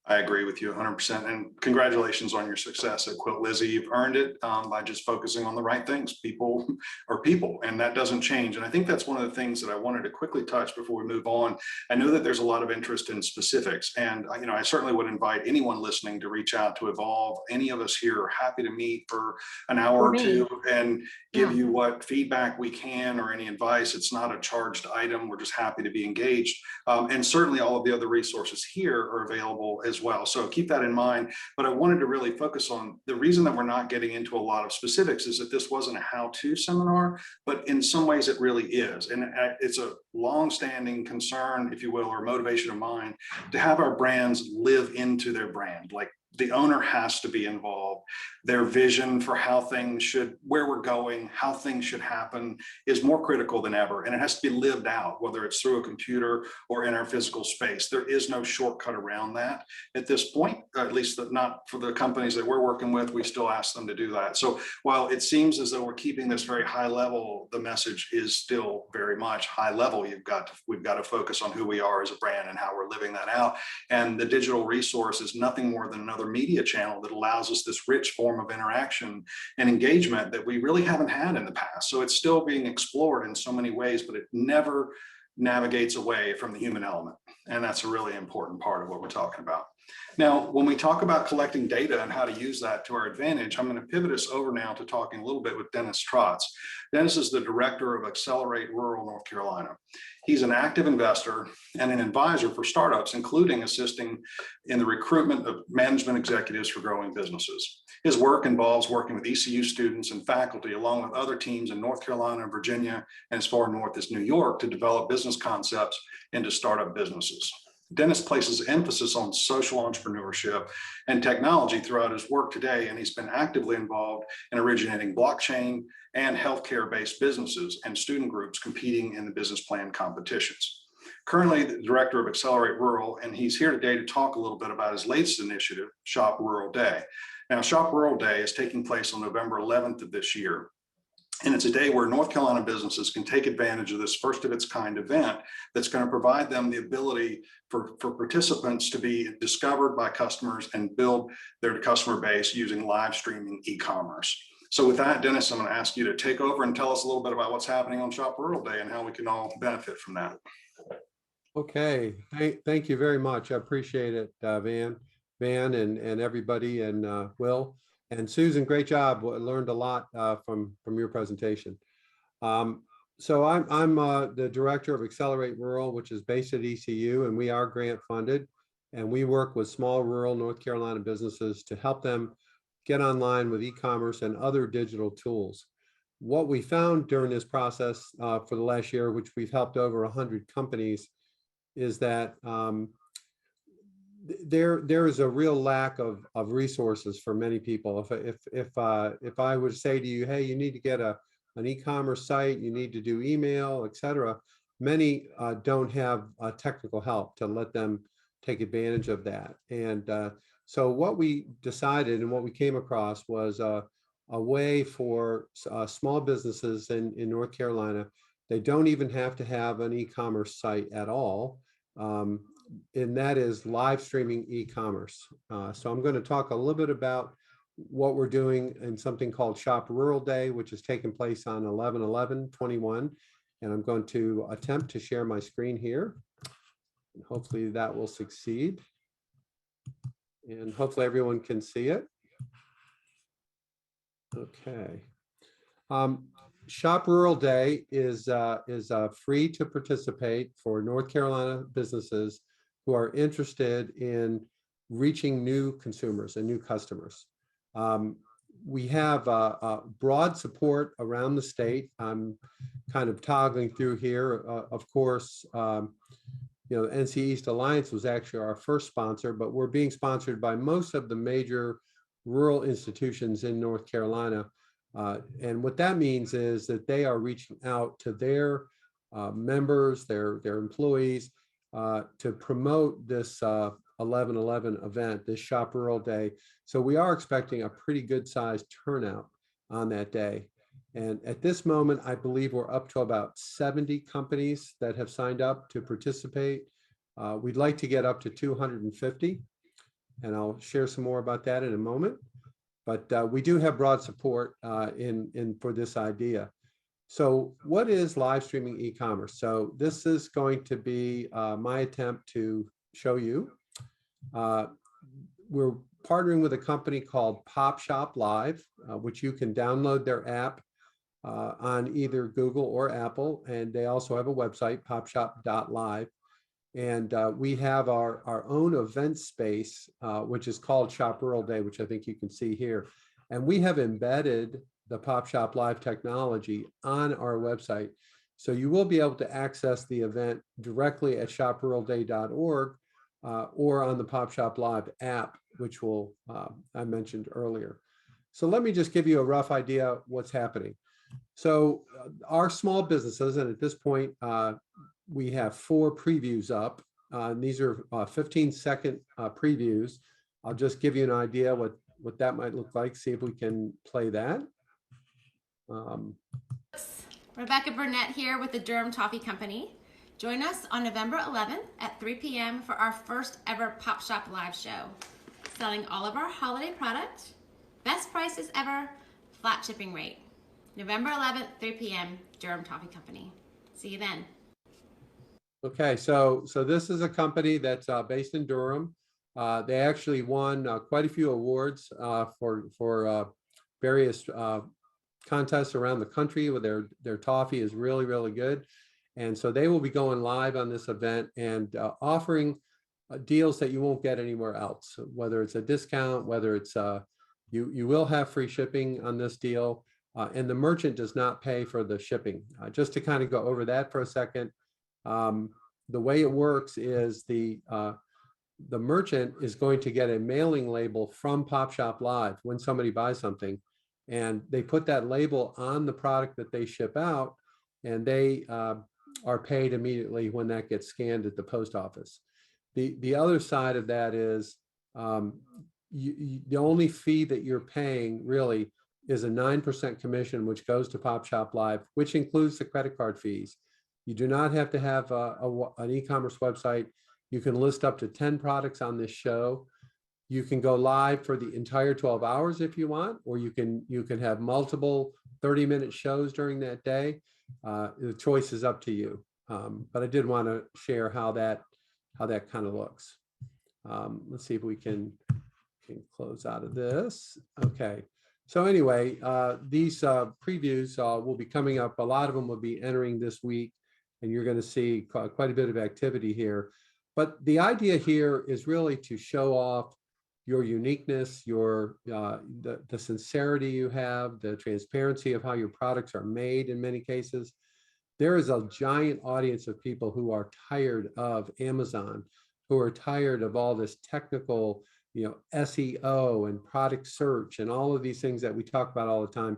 I agree with you 100%. And congratulations on your success at Quilt Lizzy. You've earned it by just focusing on the right things. People are people, and that doesn't change. And I think that's one of the things that I wanted to quickly touch before we move on. I know that there's a lot of interest in specifics, and I certainly would invite anyone listening to reach out to Evolve. Any of us here are happy to meet for an hour or two and give you what feedback we can, or any advice. It's not a charged item. We're just happy to be engaged. And certainly all of the other resources here are available as well. So keep that in mind. But I wanted to really focus on the reason that we're not getting into a lot of specifics is that this wasn't a how-to seminar, but in some ways it really is. And it's a long-standing concern, if you will, or motivation of mine, to have our brands live into their brand. Like, the owner has to be involved. Their vision for how things should, where we're going, how things should happen is more critical than ever. And it has to be lived out, whether it's through a computer or in our physical space. There is no shortcut around that at this point, at least not for the companies that we're working with. We still ask them to do that. So while it seems as though we're keeping this very high level, the message is still very much high level. We've got to focus on who we are as a brand and how we're living that out. And the digital resource is nothing more than another media channel that allows us this rich form of interaction and engagement that we really haven't had in the past. So it's still being explored in so many ways, but it never navigates away from the human element. And that's a really important part of what we're talking about. Now, when we talk about collecting data and how to use that to our advantage, I'm going to pivot us over now to talking a little bit with Dennis Trotz. Dennis is the director of Accelerate Rural North Carolina. He's an active investor and an advisor for startups, including assisting in the recruitment of management executives for growing businesses. His work involves working with ECU students and faculty, along with other teams in North Carolina, Virginia, and as far north as New York, to develop business concepts into startup businesses. Dennis places emphasis on social entrepreneurship and technology throughout his work today, and he's been actively involved in originating blockchain and healthcare-based businesses and student groups competing in the business plan competitions. Currently the director of Accelerate Rural, and he's here today to talk a little bit about his latest initiative, Shop Rural Day. Now, Shop Rural Day is taking place on November 11th of this year. And it's a day where North Carolina businesses can take advantage of this first of its kind event that's going to provide them the ability for participants to be discovered by customers and build their customer base using live streaming e-commerce. So with that, Dennis, I'm going to ask you to take over and tell us a little bit about what's happening on Shop Rural Day and how we can all benefit from that. Okay, thank you very much. I appreciate it, Van and everybody, and Will. And Susan, great job. I learned a lot from your presentation. So I'm the director of Accelerate Rural, which is based at ECU, and we are grant funded. And we work with small rural North Carolina businesses to help them get online with e-commerce and other digital tools. What we found during this process for the last year, which we've helped over 100 companies, is that there is a real lack of resources for many people. If I would say to you, hey, you need to get an e-commerce site, you need to do email, etc., many don't have technical help to let them take advantage of that. And so what we decided and what we came across was a way for small businesses in North Carolina. They don't even have to have an e-commerce site at all. And that is live streaming e-commerce. So I'm going to talk a little bit about what we're doing in something called Shop Rural Day, which is taking place on 11/11/21. And I'm going to attempt to share my screen here. And hopefully that will succeed. And hopefully everyone can see it. Okay. Shop Rural Day is free to participate for North Carolina businesses who are interested in reaching new consumers and new customers. We have broad support around the state. I'm kind of toggling through here. Of course, NC East Alliance was actually our first sponsor, but we're being sponsored by most of the major rural institutions in North Carolina. And what that means is that they are reaching out to their members, their employees, to promote this 11/11 event, this Shop Rural Day. So we are expecting a pretty good sized turnout on that day. And at this moment, I believe we're up to about 70 companies that have signed up to participate. We'd like to get up to 250, and I'll share some more about that in a moment. But we do have broad support for this idea. So what is live streaming e-commerce? So this is going to be my attempt to show you. We're partnering with a company called Pop Shop Live, which you can download their app on either Google or Apple. And they also have a website, popshop.live. And we have our own event space, which is called Shop Rural Day, which I think you can see here. And we have embedded the Pop Shop Live technology on our website. So you will be able to access the event directly at shopruralday.org or on the Pop Shop Live app which will I mentioned earlier. So let me just give you a rough idea of what's happening. So our small businesses, and at this point, we have 4 previews up. And these are 15-second previews. I'll just give you an idea what that might look like. See if we can play that. Rebecca Burnett here with the Durham Toffee Company. Join us on November 11th at 3 p.m. for our first ever Pop Shop live show. Selling all of our holiday product, best prices ever, flat shipping rate. November 11th, 3 p.m., Durham Toffee Company. See you then. Okay, so this is a company that's based in Durham. They actually won quite a few awards for various contests around the country with their toffee is really, really good. And so they will be going live on this event and offering deals that you won't get anywhere else, whether it's a discount, whether it's you will have free shipping on this deal, and the merchant does not pay for the shipping. Just to kind of go over that for a second, the way it works is the merchant is going to get a mailing label from Pop Shop Live when somebody buys something, and they put that label on the product that they ship out, and they are paid immediately when that gets scanned at the post office. The other side of that is the only fee that you're paying really is a 9% commission, which goes to Pop Shop Live, which includes the credit card fees. You do not have to have an e-commerce website. You can list up to 10 products on this show. You can go live for the entire 12 hours if you want, or you can have multiple 30-minute shows during that day. The choice is up to you. But I did want to share how that kind of looks. Let's see if we can close out of this. Okay. So anyway, these previews will be coming up. A lot of them will be entering this week, and you're going to see quite a bit of activity here. But the idea here is really to show off your uniqueness, the sincerity you have, the transparency of how your products are made in many cases. There is a giant audience of people who are tired of Amazon, who are tired of all this technical, SEO and product search and all of these things that we talk about all the time.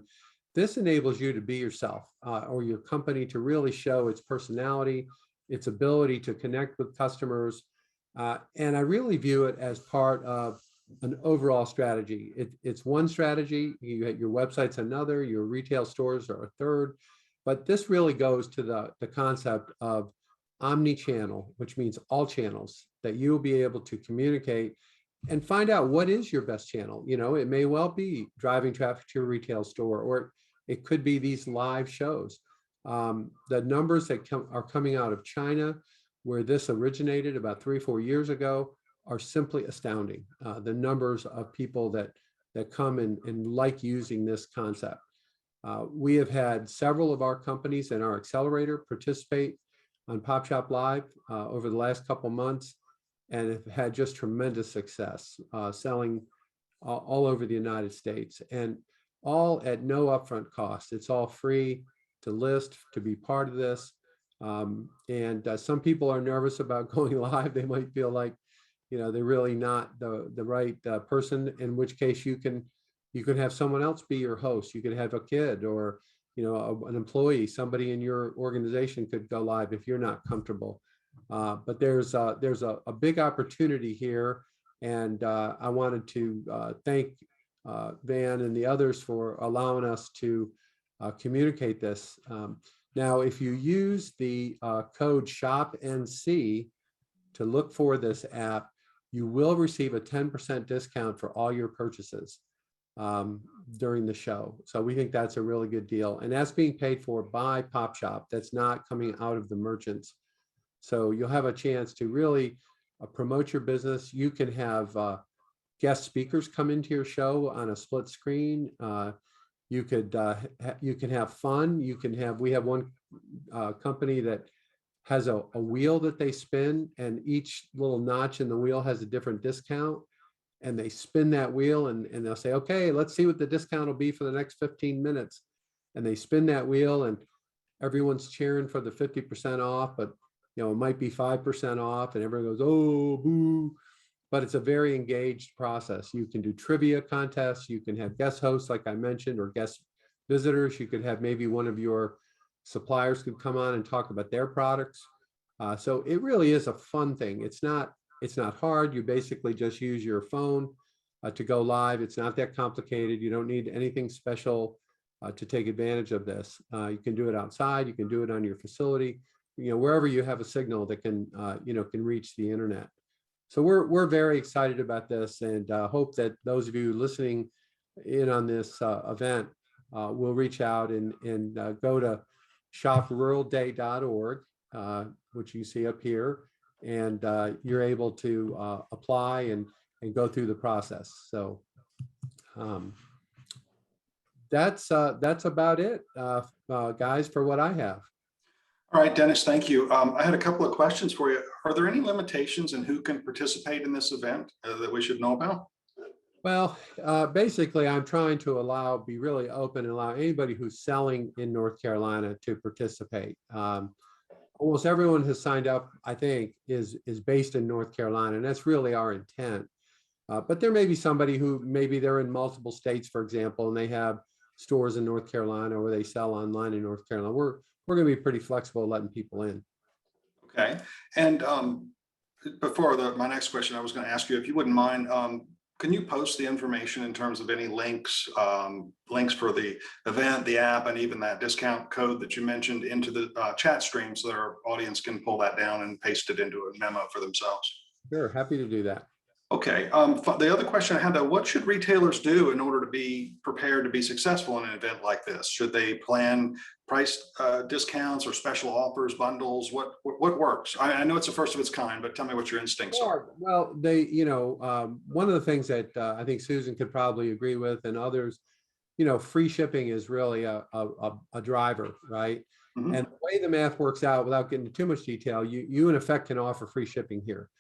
This enables you to be yourself, or your company to really show its personality, its ability to connect with customers. And I really view it as part of an overall strategy. It's one strategy. Your website's another, your retail stores are a third. But this really goes to the concept of Omni Channel, which means all channels that you'll be able to communicate and find out what is your best channel. It may well be driving traffic to your retail store, or it could be these live shows. The numbers that are coming out of China, where this originated about 3 or 4 years ago, are simply astounding. The numbers of people that come and like using this concept. We have had several of our companies in our accelerator participate on Pop Shop Live over the last couple months, and have had just tremendous success selling all over the United States, and all at no upfront cost. It's all free to list, to be part of this. And some people are nervous about going live. They might feel like, they're really not the right person, in which case you can have someone else be your host. You could have a kid or, an employee, somebody in your organization could go live if you're not comfortable. But there's a big opportunity here. And I wanted to thank Van and the others for allowing us to communicate this. Now, if you use the code SHOPNC to look for this app, you will receive a 10% discount for all your purchases during the show. So we think that's a really good deal. And that's being paid for by Pop Shop. That's not coming out of the merchants. So you'll have a chance to really promote your business. You can have guest speakers come into your show on a split screen. You can have fun. We have one company that has a wheel that they spin, and each little notch in the wheel has a different discount. And they spin that wheel and they'll say, okay, let's see what the discount will be for the next 15 minutes. And they spin that wheel and everyone's cheering for the 50% off, but it might be 5% off, and everyone goes, oh, boo. but it's a very engaged process. You can do trivia contests, you can have guest hosts, like I mentioned, or guest visitors. You could have maybe one of your suppliers could come on and talk about their products. So it really is a fun thing. It's not hard. You basically just use your phone to go live. It's not that complicated. You don't need anything special to take advantage of this. You can do it outside. You can do it on your facility, wherever you have a signal that can, can reach the internet. So we're very excited about this, and hope that those of you listening in on this event will reach out and go to shopruralday.org, which you see up here, and you're able to apply and go through the process. So that's about it, guys, for what I have. All right, Dennis, thank you. I had a couple of questions for you. Are there any limitations in who can participate in this event that we should know about? Well, basically, I'm trying to be really open and allow anybody who's selling in North Carolina to participate. Almost everyone who's signed up, I think, is based in North Carolina, and that's really our intent. But there may be somebody who maybe they're in multiple states, for example, and they have stores in North Carolina or they sell online in North Carolina. We're going to be pretty flexible letting people in. Okay. And before my next question, I was going to ask you, if you wouldn't mind, can you post the information in terms of any links for the event, the app, and even that discount code that you mentioned into the chat stream so that our audience can pull that down and paste it into a memo for themselves? Sure, happy to do that. Okay. The other question I had, though, what should retailers do in order to be prepared to be successful in an event like this? Should they plan price discounts or special offers, bundles? What works? I know it's the first of its kind, but tell me what your instincts are. Well, one of the things that I think Susan could probably agree with, and others, free shipping is really a driver, right? Mm-hmm. And the way the math works out, without getting into too much detail, you in effect can offer free shipping here.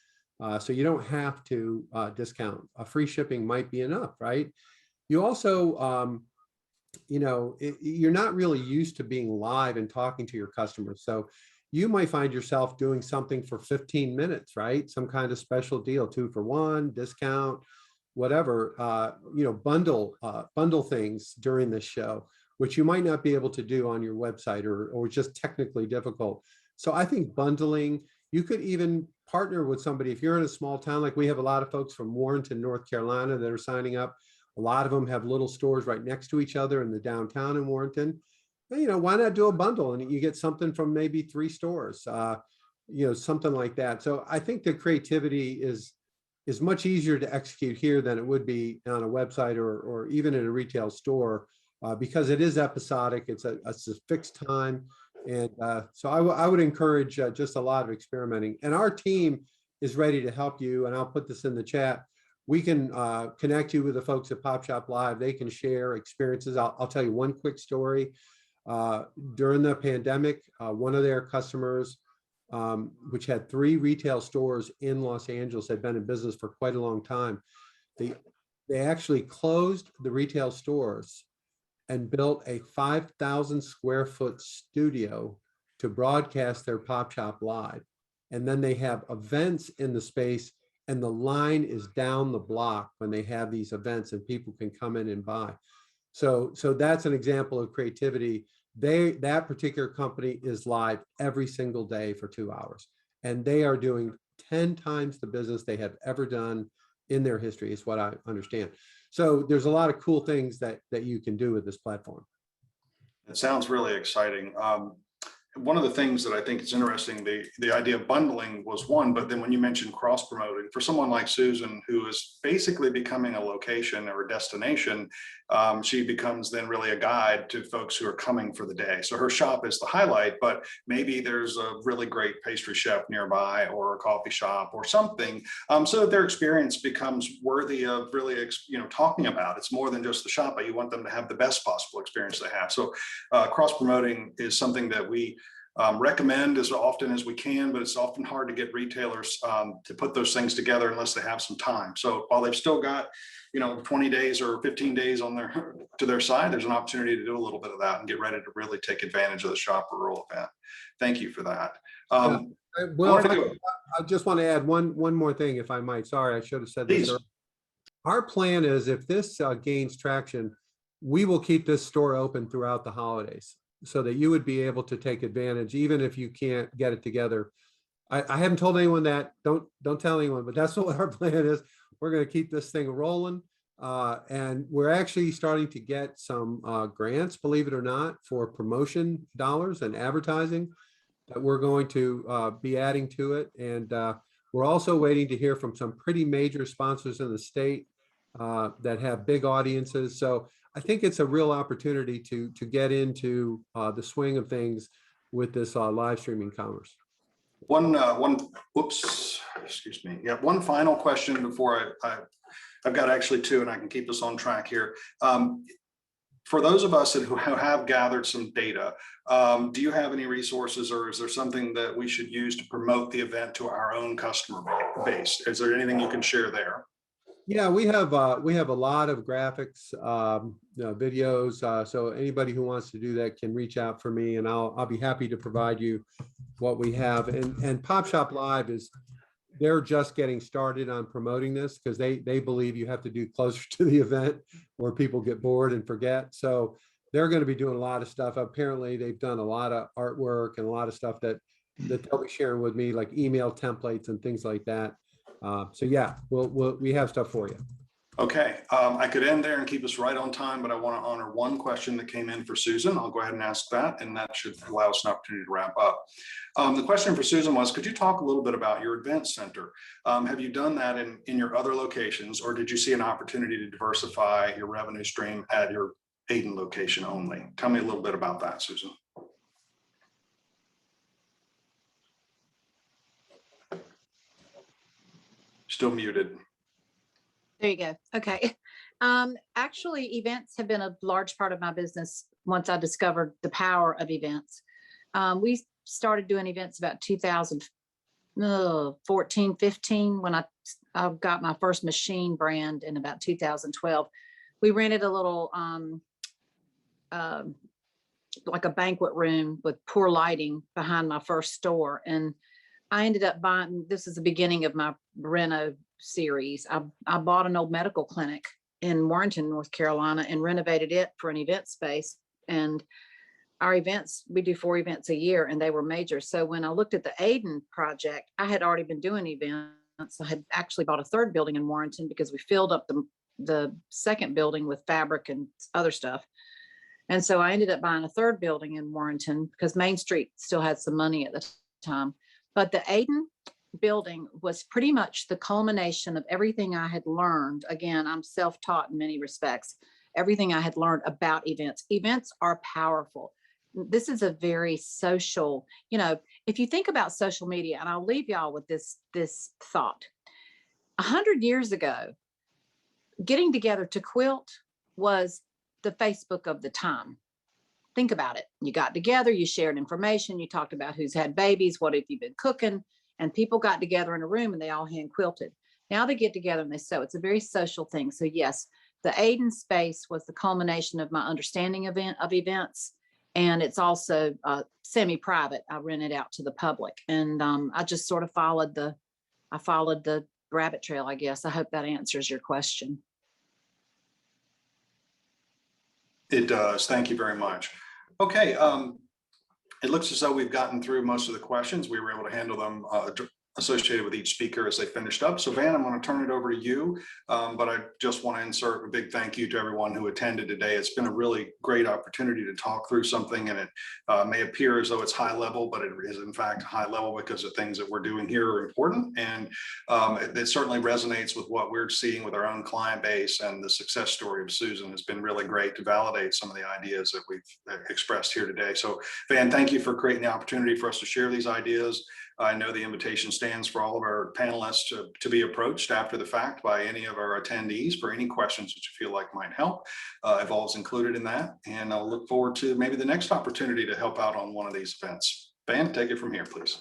So you don't have to discount. Free shipping might be enough, right? You also, you're not really used to being live and talking to your customers. So you might find yourself doing something for 15 minutes, right? Some kind of special deal, 2 for 1, discount, whatever, bundle things during this show, which you might not be able to do on your website or just technically difficult. So I think bundling, you could even partner with somebody. If you're in a small town, like we have a lot of folks from Warrenton, North Carolina that are signing up. A lot of them have little stores right next to each other in the downtown in Warrenton. Why not do a bundle and you get something from maybe 3 stores, something like that. So I think the creativity is much easier to execute here than it would be on a website or even in a retail store, because it is episodic. It's a fixed time. And so I would encourage just a lot of experimenting. And our team is ready to help you. And I'll put this in the chat. We can connect you with the folks at Pop Shop Live. They can share experiences. I'll tell you one quick story. During the pandemic, one of their customers, which had 3 retail stores in Los Angeles, had been in business for quite a long time. They actually closed the retail stores and built a 5,000 square foot studio to broadcast their Pop Shop Live. And then they have events in the space, and the line is down the block when they have these events, and people can come in and buy. So that's an example of creativity. That particular company is live every single day for 2 hours, and they are doing 10 times the business they have ever done in their history, is what I understand. So there's a lot of cool things that you can do with this platform. It sounds really exciting. One of the things that I think is interesting, the idea of bundling was one, but then when you mentioned cross promoting, for someone like Susan, who is basically becoming a location or a destination, she becomes then really a guide to folks who are coming for the day. So her shop is the highlight, but maybe there's a really great pastry chef nearby or a coffee shop or something, so that their experience becomes worthy of really, talking about. It's more than just the shop, but you want them to have the best possible experience they have. So cross promoting is something that we recommend as often as we can, but it's often hard to get retailers to put those things together unless they have some time. So while they've still got 20 days or 15 days on their side, there's an opportunity to do a little bit of that and get ready to really take advantage of the Shop Rural event. Thank you for that. Well, wanted to go- I just want to add one more thing, if I might. Sorry, I should have said this Please. earlier. Our plan is if this gains traction, we will keep this store open throughout the holidays so that you would be able to take advantage, even if you can't get it together. I haven't told anyone that. Don't tell anyone, but that's what our plan is. We're going to keep this thing rolling. And we're actually starting to get some grants, believe it or not, for promotion dollars and advertising that we're going to be adding to it. And we're also waiting to hear from some pretty major sponsors in the state that have big audiences. So I think it's a real opportunity to get into the swing of things with this live streaming commerce. Whoops, excuse me. Yeah, one final question before I've got actually two, and I can keep us on track here. For those of us who have gathered some data, do you have any resources, or is there something that we should use to promote the event to our own customer base? Is there anything you can share there? Yeah, we have a lot of graphics, videos. So anybody who wants to do that can reach out for me, and I'll be happy to provide you what we have. And Pop Shop Live they're just getting started on promoting this because they believe you have to do closer to the event where people get bored and forget. So they're going to be doing a lot of stuff. Apparently, they've done a lot of artwork and a lot of stuff that they'll be sharing with me, like email templates and things like that. So yeah, we have stuff for you. Okay, I could end there and keep us right on time, but I want to honor one question that came in for Susan. I'll go ahead and ask that, and that should allow us an opportunity to wrap up. The question for Susan was, could you talk a little bit about your event center? Have you done that in your other locations, or did you see an opportunity to diversify your revenue stream at your Ayden location only? Tell me a little bit about that, Susan. Still muted. There you go. Okay. Actually, events have been a large part of my business once I discovered the power of events. We started doing events about 2014, 15, when I got my first machine brand in about 2012. We rented a little, like a banquet room with poor lighting behind my first store. And I ended up buying, this is the beginning of my reno series. I bought an old medical clinic in Warrenton, North Carolina, and renovated it for an event space. And our events, we do 4 events a year, and they were major. So when I looked at the Ayden project, I had already been doing events. I had actually bought a 3rd building in Warrenton because we filled up the 2nd building with fabric and other stuff. And so I ended up buying a 3rd building in Warrenton because Main Street still had some money at the time. But the Ayden building was pretty much the culmination of everything I had learned. Again, I'm self-taught in many respects. Everything I had learned about events. Events are powerful. This is a very social, if you think about social media, and I'll leave y'all with this thought. 100 years ago, getting together to quilt was the Facebook of the time. Think about it. You got together, you shared information, you talked about who's had babies, what have you been cooking, and people got together in a room and they all hand quilted. Now they get together and they sew. It's a very social thing. So yes, the Ayden space was the culmination of my understanding of events. And it's also semi-private. I rent it out to the public. And I just sort of followed the rabbit trail, I guess. I hope that answers your question. It does. Thank you very much. Okay. It looks as though we've gotten through most of the questions. We were able to handle them associated with each speaker as they finished up. So Van, I'm going to turn it over to you, but I just want to insert a big thank you to everyone who attended today. It's been a really great opportunity to talk through something, and it may appear as though it's high level, but it is in fact high level because the things that we're doing here are important, and it certainly resonates with what we're seeing with our own client base, and the success story of Susan has been really great to validate some of the ideas that we've expressed here today. So Van, thank you for creating the opportunity for us to share these ideas. I know the invitation stands for all of our panelists to be approached after the fact by any of our attendees for any questions that you feel like might help. Evolve's included in that. And I'll look forward to maybe the next opportunity to help out on one of these events. Van, take it from here, please.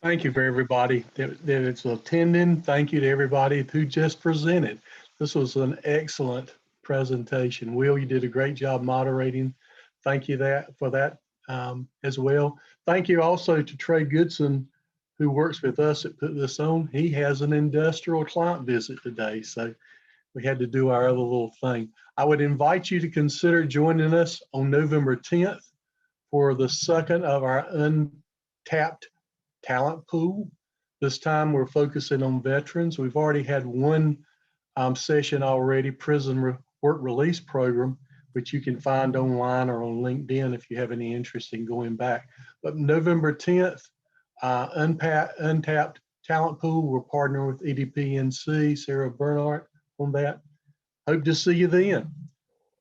Thank you for everybody that's attending. Thank you to everybody who just presented. This was an excellent presentation. Will, you did a great job moderating. Thank you for that as well. thank you also to Trey Goodson, who works with us at Put This On. He has an industrial client visit today, so we had to do our other little thing. I would invite you to consider joining us on November 10th for the second of our untapped talent pool. This time we're focusing on veterans. We've already had one session already, work release program, which you can find online or on LinkedIn if you have any interest in going back. But November 10th, untapped talent pool. We're partnering with EDPNC, Sarah Bernhardt on that. Hope to see you then.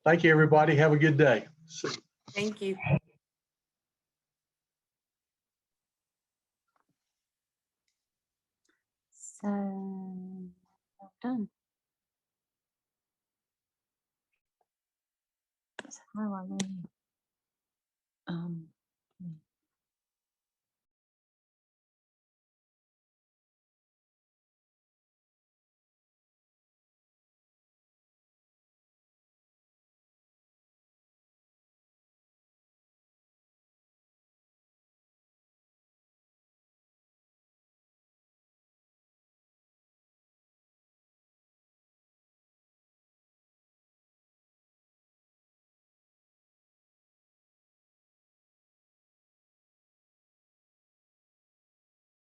Thank you, everybody. Have a good day. See you. Thank you. So, well done. So how do I leave?